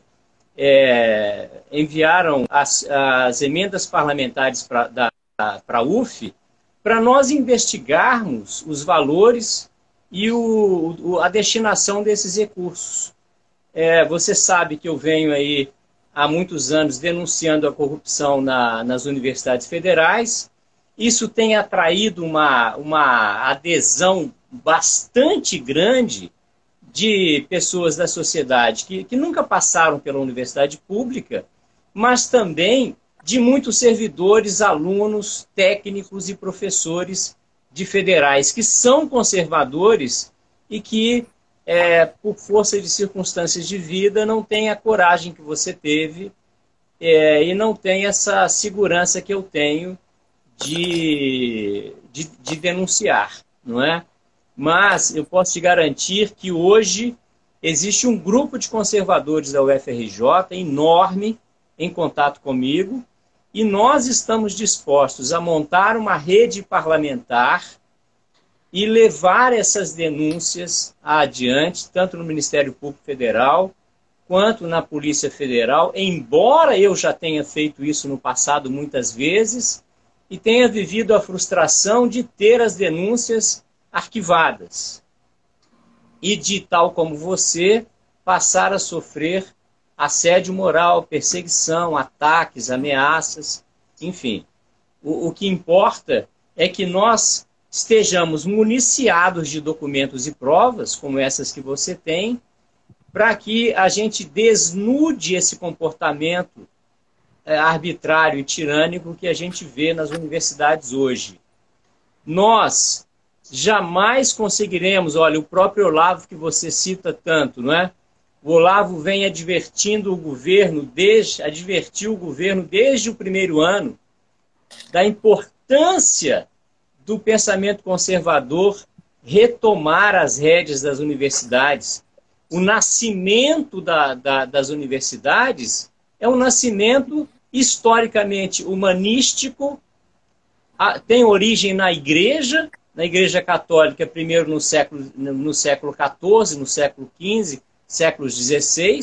enviaram as emendas parlamentares para a UF, para nós investigarmos os valores e a destinação desses recursos. Você sabe que eu venho aí há muitos anos denunciando a corrupção nas universidades federais. Isso tem atraído uma adesão bastante grande de pessoas da sociedade que nunca passaram pela universidade pública, mas também de muitos servidores, alunos, técnicos e professores de federais que são conservadores e que, por força de circunstâncias de vida, não têm a coragem que você teve e não têm essa segurança que eu tenho de denunciar, não é? Mas eu posso te garantir que hoje existe um grupo de conservadores da UFRJ enorme em contato comigo e nós estamos dispostos a montar uma rede parlamentar e levar essas denúncias adiante, tanto no Ministério Público Federal quanto na Polícia Federal, embora eu já tenha feito isso no passado muitas vezes, e tenha vivido a frustração de ter as denúncias arquivadas e de, tal como você, passar a sofrer assédio moral, perseguição, ataques, ameaças, enfim. O que importa é que nós estejamos municiados de documentos e provas, como essas que você tem, para que a gente desnude esse comportamento arbitrário e tirânico que a gente vê nas universidades hoje. Nós jamais conseguiremos, olha, o próprio Olavo que você cita tanto, não é? O Olavo vem advertindo o governo, advertiu o governo desde o primeiro ano da importância do pensamento conservador retomar as rédeas das universidades. O nascimento das universidades é um nascimento historicamente humanístico, tem origem na Igreja Católica, primeiro no século XIV, no século XV, séculos XVI,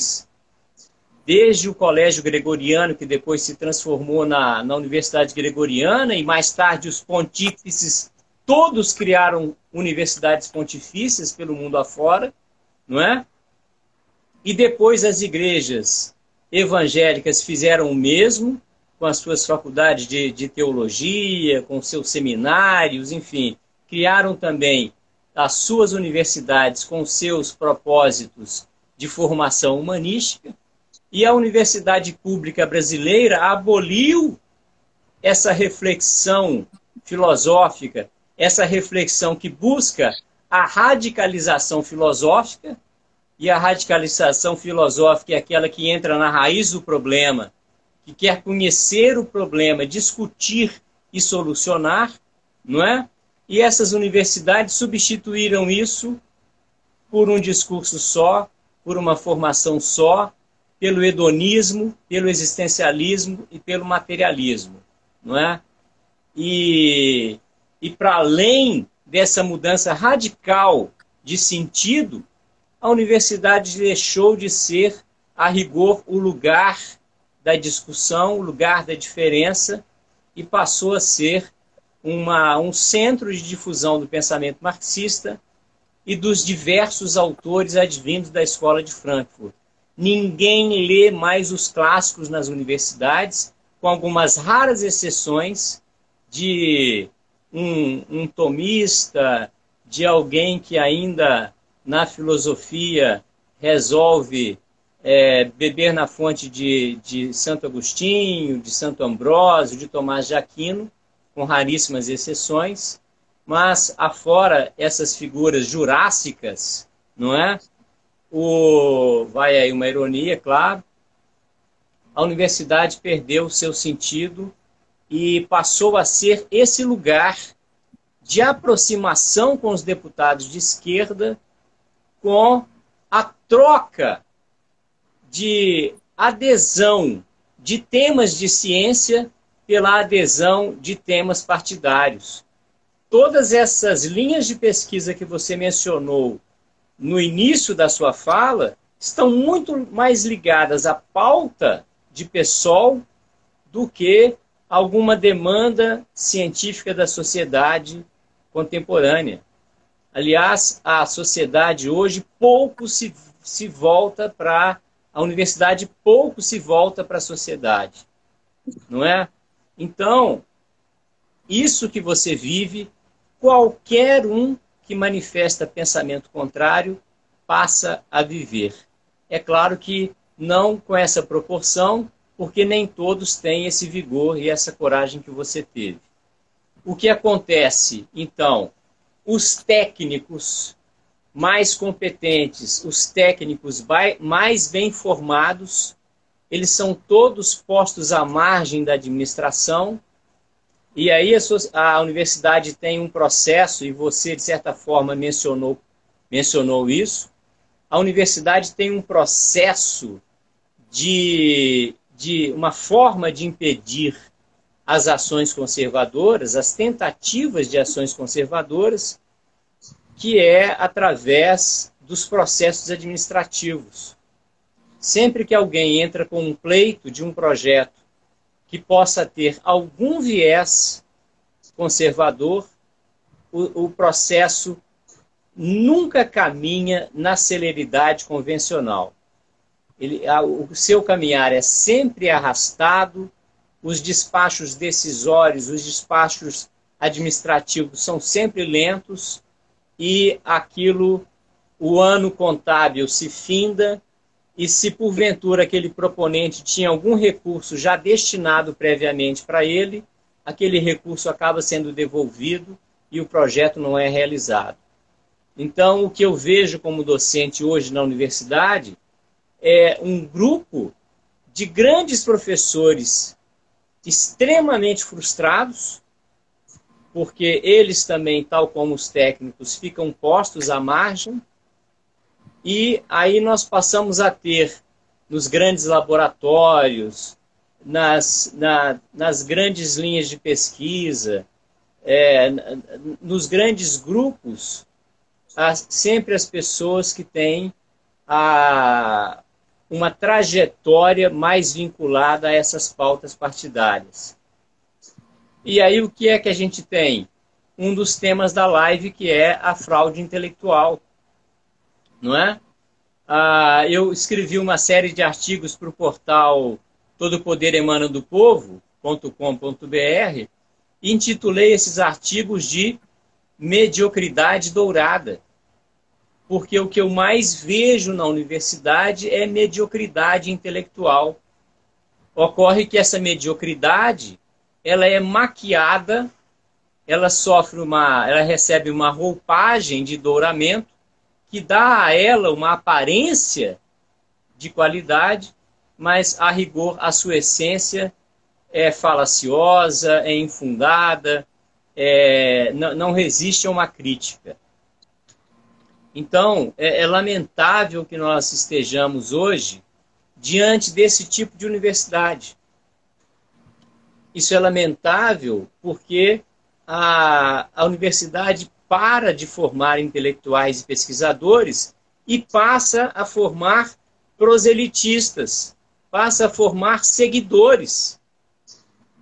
desde o Colégio Gregoriano, que depois se transformou na Universidade Gregoriana, e mais tarde os pontífices todos criaram universidades pontifícias pelo mundo afora, não é? E depois as igrejas evangélicas fizeram o mesmo, com as suas faculdades de teologia, com seus seminários, enfim, criaram também as suas universidades com seus propósitos de formação humanística, e a Universidade Pública Brasileira aboliu essa reflexão filosófica, essa reflexão que busca a radicalização filosófica, e a radicalização filosófica é aquela que entra na raiz do problema, que quer conhecer o problema, discutir e solucionar, não é? E essas universidades substituíram isso por um discurso só, por uma formação só, pelo hedonismo, pelo existencialismo e pelo materialismo, não é? E para além dessa mudança radical de sentido, a universidade deixou de ser, a rigor, o lugar da discussão, o lugar da diferença, e passou a ser um centro de difusão do pensamento marxista e dos diversos autores advindos da Escola de Frankfurt. Ninguém lê mais os clássicos nas universidades, com algumas raras exceções de um tomista, de alguém que ainda na filosofia resolve beber na fonte de Santo Agostinho, de Santo Ambrósio, de Tomás de Aquino, com raríssimas exceções, mas afora essas figuras jurássicas, não é? Vai aí uma ironia, claro, a universidade perdeu o seu sentido e passou a ser esse lugar de aproximação com os deputados de esquerda, com a troca de adesão de temas de ciência pela adesão de temas partidários. Todas essas linhas de pesquisa que você mencionou no início da sua fala estão muito mais ligadas à pauta de PSOL do que alguma demanda científica da sociedade contemporânea. Aliás, a sociedade hoje pouco se volta para a universidade, pouco se volta para a sociedade, não é? Então, isso que você vive, qualquer um que manifesta pensamento contrário passa a viver. É claro que não com essa proporção, porque nem todos têm esse vigor e essa coragem que você teve. O que acontece, então? Os técnicos mais competentes, os técnicos mais bem formados, eles são todos postos à margem da administração, e aí a universidade tem um processo, e você, de certa forma, mencionou isso, a universidade tem um processo de uma forma de impedir as ações conservadoras, as tentativas de ações conservadoras, que é através dos processos administrativos. Sempre que alguém entra com um pleito de um projeto que possa ter algum viés conservador, o processo nunca caminha na celeridade convencional. O seu caminhar é sempre arrastado, os despachos decisórios, os despachos administrativos são sempre lentos e o ano contábil se finda e se porventura aquele proponente tinha algum recurso já destinado previamente para ele, aquele recurso acaba sendo devolvido e o projeto não é realizado. Então, o que eu vejo como docente hoje na universidade é um grupo de grandes professores extremamente frustrados, porque eles também, tal como os técnicos, ficam postos à margem, e aí nós passamos a ter, nos grandes laboratórios, nas grandes linhas de pesquisa, nos grandes grupos, sempre as pessoas que têm uma trajetória mais vinculada a essas pautas partidárias. E aí o que é que a gente tem? Um dos temas da live, que é a fraude intelectual. Não é? Eu escrevi uma série de artigos para o portal Todo Poder Emana do Povo.com.br e intitulei esses artigos de mediocridade dourada. Porque o que eu mais vejo na universidade é mediocridade intelectual. Ocorre que essa mediocridade ela é maquiada, ela recebe uma roupagem de douramento que dá a ela uma aparência de qualidade, mas, a rigor, a sua essência é falaciosa, é infundada, não resiste a uma crítica. Então, é lamentável que nós estejamos hoje diante desse tipo de universidade. Isso é lamentável porque a universidade para de formar intelectuais e pesquisadores e passa a formar proselitistas, passa a formar seguidores,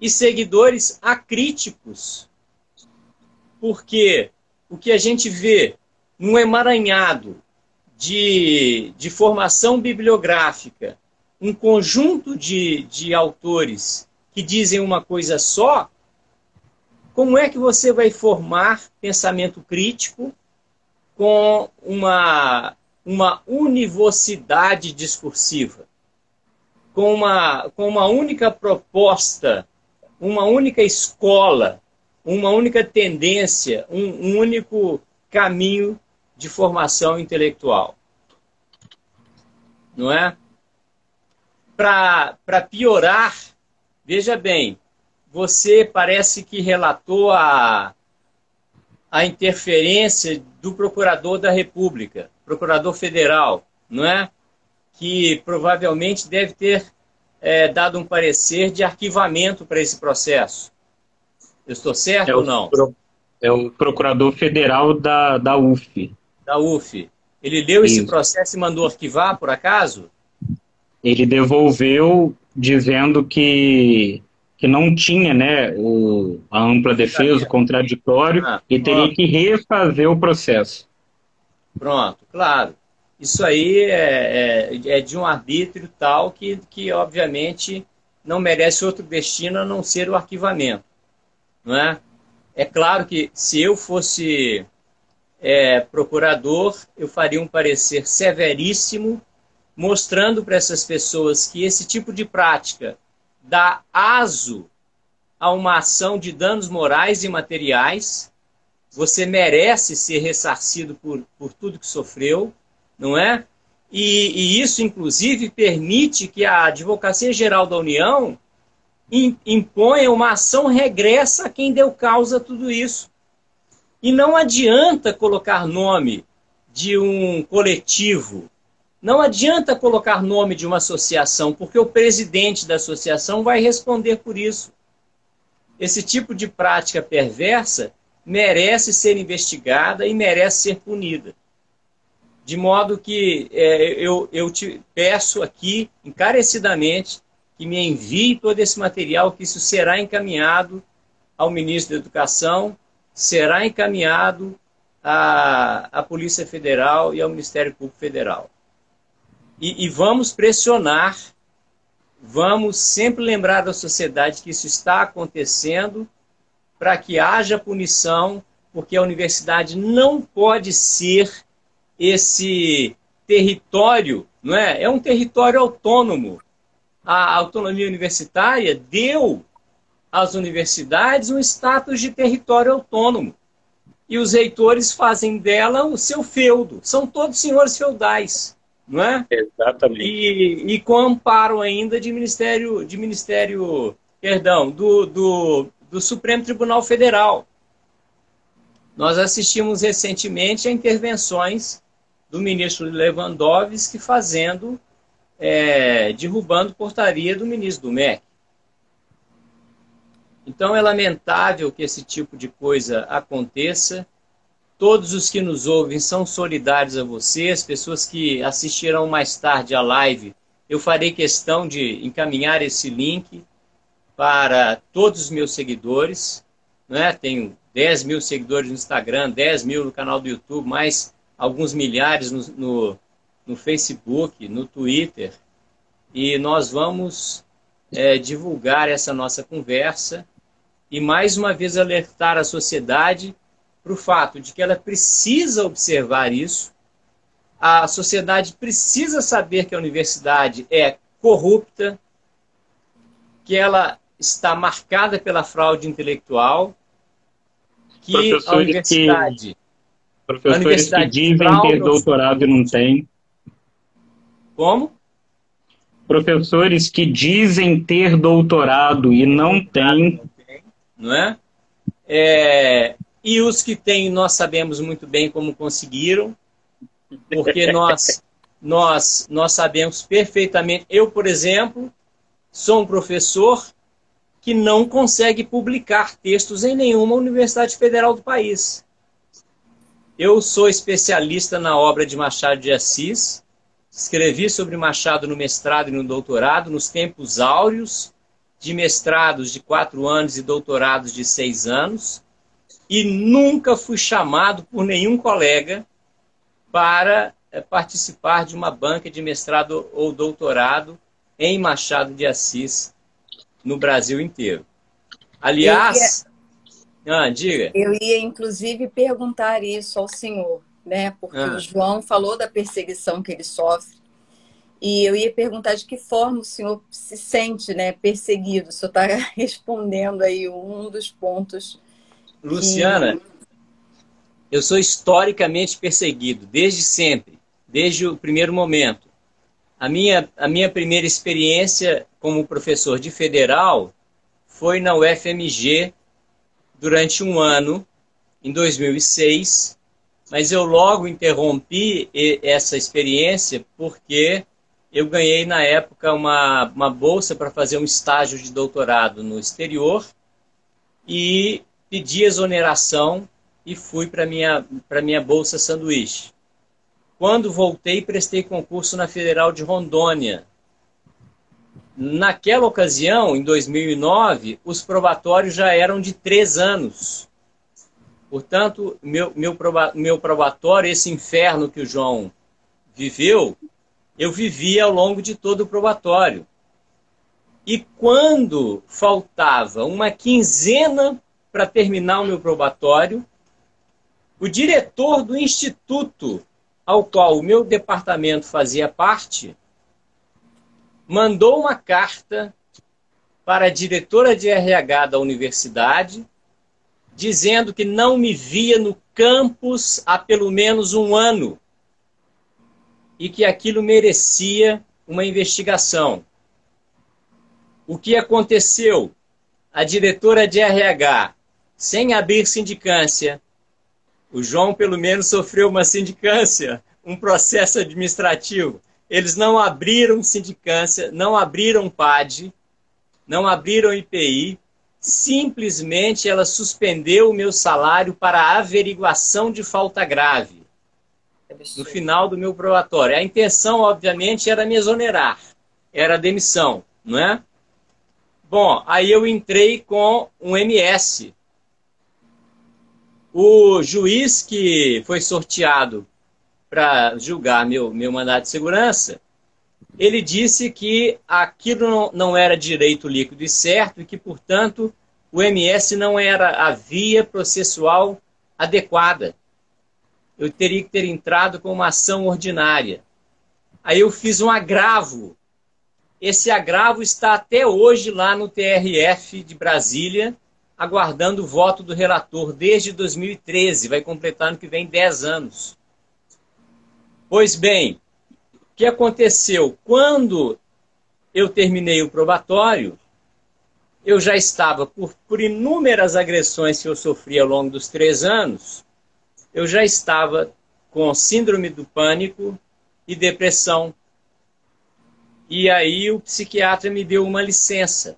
e seguidores acríticos. Porque o que a gente vê num emaranhado de formação bibliográfica, um conjunto de autores que dizem uma coisa só, como é que você vai formar pensamento crítico com uma univocidade discursiva, com uma única proposta, uma única escola, uma única tendência, um único caminho de formação intelectual? Não é? Para piorar, veja bem, você parece que relatou a interferência do procurador da República, procurador federal, não é? Que provavelmente deve ter dado um parecer de arquivamento para esse processo. Eu estou certo ou não? É o procurador federal da UF. Da UF. Ele leu esse processo e mandou arquivar, por acaso? Ele devolveu dizendo que não tinha, né, a ampla defesa, o contraditório, e teria que refazer o processo. Pronto, claro. Isso aí é de um arbítrio tal que, obviamente, não merece outro destino a não ser o arquivamento. Não é? É claro que, se eu fosse procurador, eu faria um parecer severíssimo, mostrando para essas pessoas que esse tipo de prática dá aso a uma ação de danos morais e materiais. Você merece ser ressarcido por tudo que sofreu, não é? E isso, inclusive, permite que a Advocacia Geral da União imponha uma ação regressa a quem deu causa a tudo isso. E não adianta colocar nome de um coletivo, não adianta colocar nome de uma associação, porque o presidente da associação vai responder por isso. Esse tipo de prática perversa merece ser investigada e merece ser punida. De modo que eu te peço aqui, encarecidamente, que me envie todo esse material, que isso será encaminhado ao ministro da Educação, será encaminhado à Polícia Federal e ao Ministério Público Federal. E vamos pressionar, vamos sempre lembrar da sociedade que isso está acontecendo para que haja punição, porque a universidade não pode ser esse território, não é? É um território autônomo. A autonomia universitária deu às universidades um status de território autônomo. E os reitores fazem dela o seu feudo. São todos senhores feudais, não é? Exatamente. E com amparo ainda do Supremo Tribunal Federal. Nós assistimos recentemente a intervenções do ministro Lewandowski derrubando portaria do ministro do MEC. Então é lamentável que esse tipo de coisa aconteça. Todos os que nos ouvem são solidários a você, as pessoas que assistirão mais tarde a live, eu farei questão de encaminhar esse link para todos os meus seguidores, né? Tenho 10 mil seguidores no Instagram, 10 mil no canal do YouTube, mais alguns milhares no Facebook, no Twitter. E nós vamos divulgar essa nossa conversa e mais uma vez alertar a sociedade para o fato de que ela precisa observar isso. A sociedade precisa saber que a universidade é corrupta, que ela está marcada pela fraude intelectual, que a universidade... Professores que dizem ter doutorado e não têm. Como? Professores que dizem ter doutorado e não têm. Não é? E os que têm, nós sabemos muito bem como conseguiram, porque nós sabemos perfeitamente. Eu, por exemplo, sou um professor que não consegue publicar textos em nenhuma universidade federal do país. Eu sou especialista na obra de Machado de Assis, escrevi sobre Machado no mestrado e no doutorado, nos tempos áureos de mestrados de 4 anos e doutorados de 6 anos, e nunca fui chamado por nenhum colega para participar de uma banca de mestrado ou doutorado em Machado de Assis no Brasil inteiro. Aliás... diga. Eu ia, inclusive, perguntar isso ao senhor, né? Porque o João falou da perseguição que ele sofre. E eu ia perguntar de que forma o senhor se sente, né, perseguido. O senhor está respondendo aí um dos pontos. Luciana, eu sou historicamente perseguido, desde sempre, desde o primeiro momento. A minha primeira experiência como professor de federal foi na UFMG, durante um ano, em 2006, mas eu logo interrompi essa experiência porque eu ganhei, na época, uma bolsa para fazer um estágio de doutorado no exterior e pedi exoneração e fui para minha bolsa sanduíche. Quando voltei, prestei concurso na Federal de Rondônia. Naquela ocasião, em 2009, os probatórios já eram de 3 anos. Portanto, meu probatório, esse inferno que o João viveu, eu vivi ao longo de todo o probatório. E quando faltava uma quinzena para terminar o meu probatório, o diretor do instituto ao qual o meu departamento fazia parte mandou uma carta para a diretora de RH da universidade, dizendo que não me via no campus há pelo menos um ano e que aquilo merecia uma investigação. O que aconteceu? A diretora de RH, sem abrir sindicância, o João pelo menos sofreu uma sindicância, um processo administrativo. Eles não abriram sindicância, não abriram PAD, não abriram IPI, simplesmente ela suspendeu o meu salário para averiguação de falta grave. No final do meu probatório. A intenção, obviamente, era me exonerar, era a demissão, não é? Bom, aí eu entrei com um MS. O juiz que foi sorteado para julgar meu mandado de segurança, ele disse que aquilo não era direito líquido e certo e que, portanto, o MS não era a via processual adequada. Eu teria que ter entrado com uma ação ordinária. Aí eu fiz um agravo. Esse agravo está até hoje lá no TRF de Brasília, aguardando o voto do relator desde 2013. Vai completar ano que vem 10 anos. Pois bem, o que aconteceu? Quando eu terminei o probatório, eu já estava, por inúmeras agressões que eu sofri ao longo dos 3 anos, eu já estava com síndrome do pânico e depressão. E aí o psiquiatra me deu uma licença.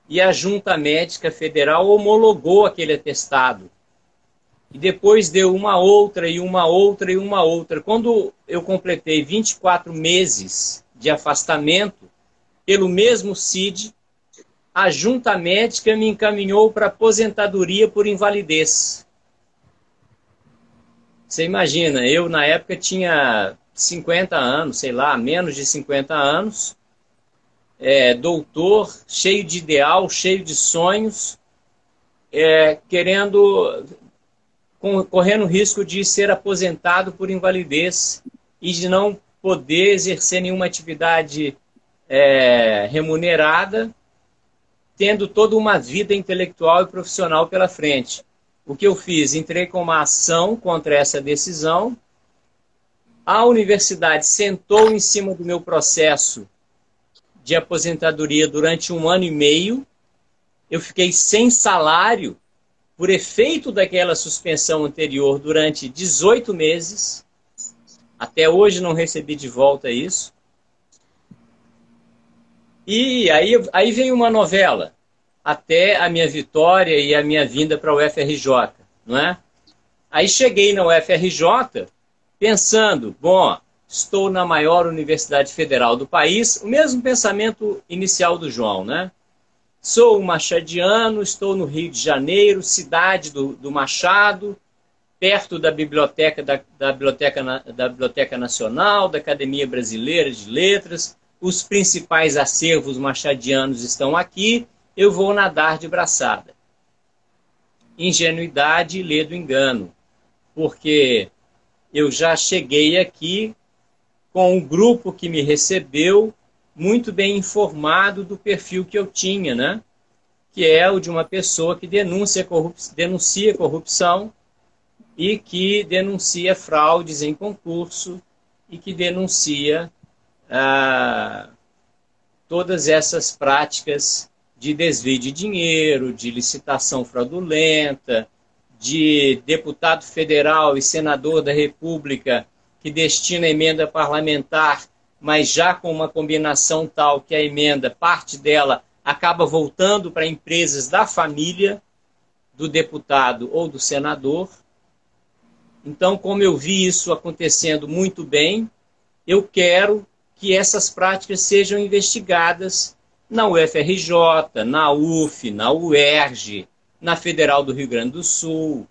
E a Junta Médica Federal homologou aquele atestado. E depois deu uma outra, e uma outra, e uma outra. Quando eu completei 24 meses de afastamento, pelo mesmo CID, a Junta Médica me encaminhou para aposentadoria por invalidez. Você imagina, eu na época tinha 50 anos, sei lá, menos de 50 anos, doutor, cheio de ideal, cheio de sonhos, correndo risco de ser aposentado por invalidez e de não poder exercer nenhuma atividade remunerada, tendo toda uma vida intelectual e profissional pela frente. O que eu fiz? Entrei com uma ação contra essa decisão. A universidade sentou em cima do meu processo de aposentadoria durante 1 ano e meio. Eu fiquei sem salário por efeito daquela suspensão anterior durante 18 meses. Até hoje não recebi de volta isso. E aí vem uma novela, até a minha vitória e a minha vinda para o UFRJ, não é? Aí cheguei na UFRJ pensando, bom, estou na maior universidade federal do país, o mesmo pensamento inicial do João, né? Sou um machadiano, estou no Rio de Janeiro, cidade do Machado, perto da biblioteca, da Biblioteca Nacional, da Academia Brasileira de Letras, os principais acervos machadianos estão aqui, eu vou nadar de braçada. Ingenuidade e ledo engano, porque eu já cheguei aqui com um grupo que me recebeu muito bem informado do perfil que eu tinha, né? Que é o de uma pessoa que denuncia corrupção e que denuncia fraudes em concurso e que denuncia todas essas práticas de desvio de dinheiro, de licitação fraudulenta, de deputado federal e senador da República que destina emenda parlamentar, mas já com uma combinação tal que a emenda, parte dela, acaba voltando para empresas da família do deputado ou do senador. Então, como eu vi isso acontecendo muito bem, eu quero que essas práticas sejam investigadas na UFRJ, na UF, na UERJ, na Federal do Rio Grande do Sul.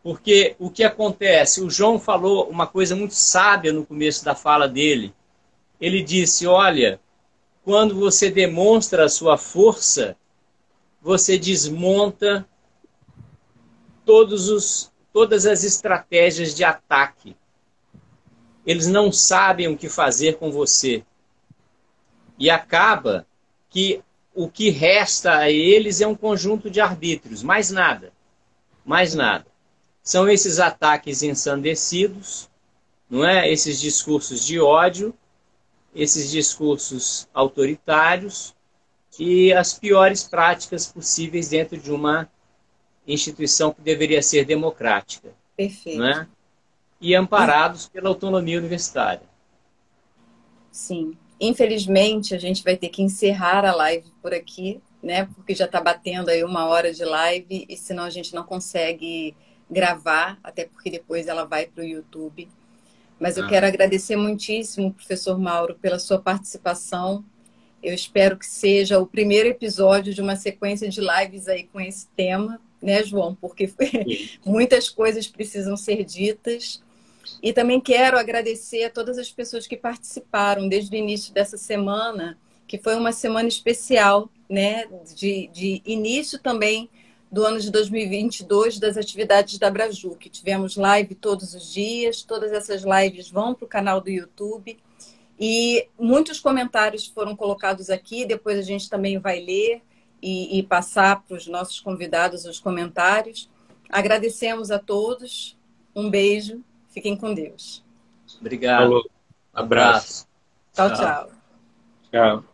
Porque o que acontece? O João falou uma coisa muito sábia no começo da fala dele. Ele disse, olha, quando você demonstra a sua força, você desmonta todas as estratégias de ataque. Eles não sabem o que fazer com você. E acaba que o que resta a eles é um conjunto de arbítrios, mais nada. Mais nada. São esses ataques ensandecidos, não é? Esses discursos de ódio, esses discursos autoritários e as piores práticas possíveis dentro de uma instituição que deveria ser democrática. Perfeito. Não é? E amparados pela autonomia universitária. Sim. Infelizmente, a gente vai ter que encerrar a live por aqui, né? Porque já está batendo aí 1 hora de live e senão a gente não consegue gravar, até porque depois ela vai para o YouTube. Mas eu quero agradecer muitíssimo, professor Mauro, pela sua participação. Eu espero que seja o primeiro episódio de uma sequência de lives aí com esse tema, né, João? Porque muitas coisas precisam ser ditas. E também quero agradecer a todas as pessoas que participaram desde o início dessa semana, que foi uma semana especial, né, de início também do ano de 2022 das atividades da Abraju, que tivemos live todos os dias, todas essas lives vão para o canal do YouTube. E muitos comentários foram colocados aqui, depois a gente também vai ler e passar para os nossos convidados os comentários. Agradecemos a todos, um beijo, fiquem com Deus. Obrigado. Falou. Abraço. Tchau, tchau. Tchau.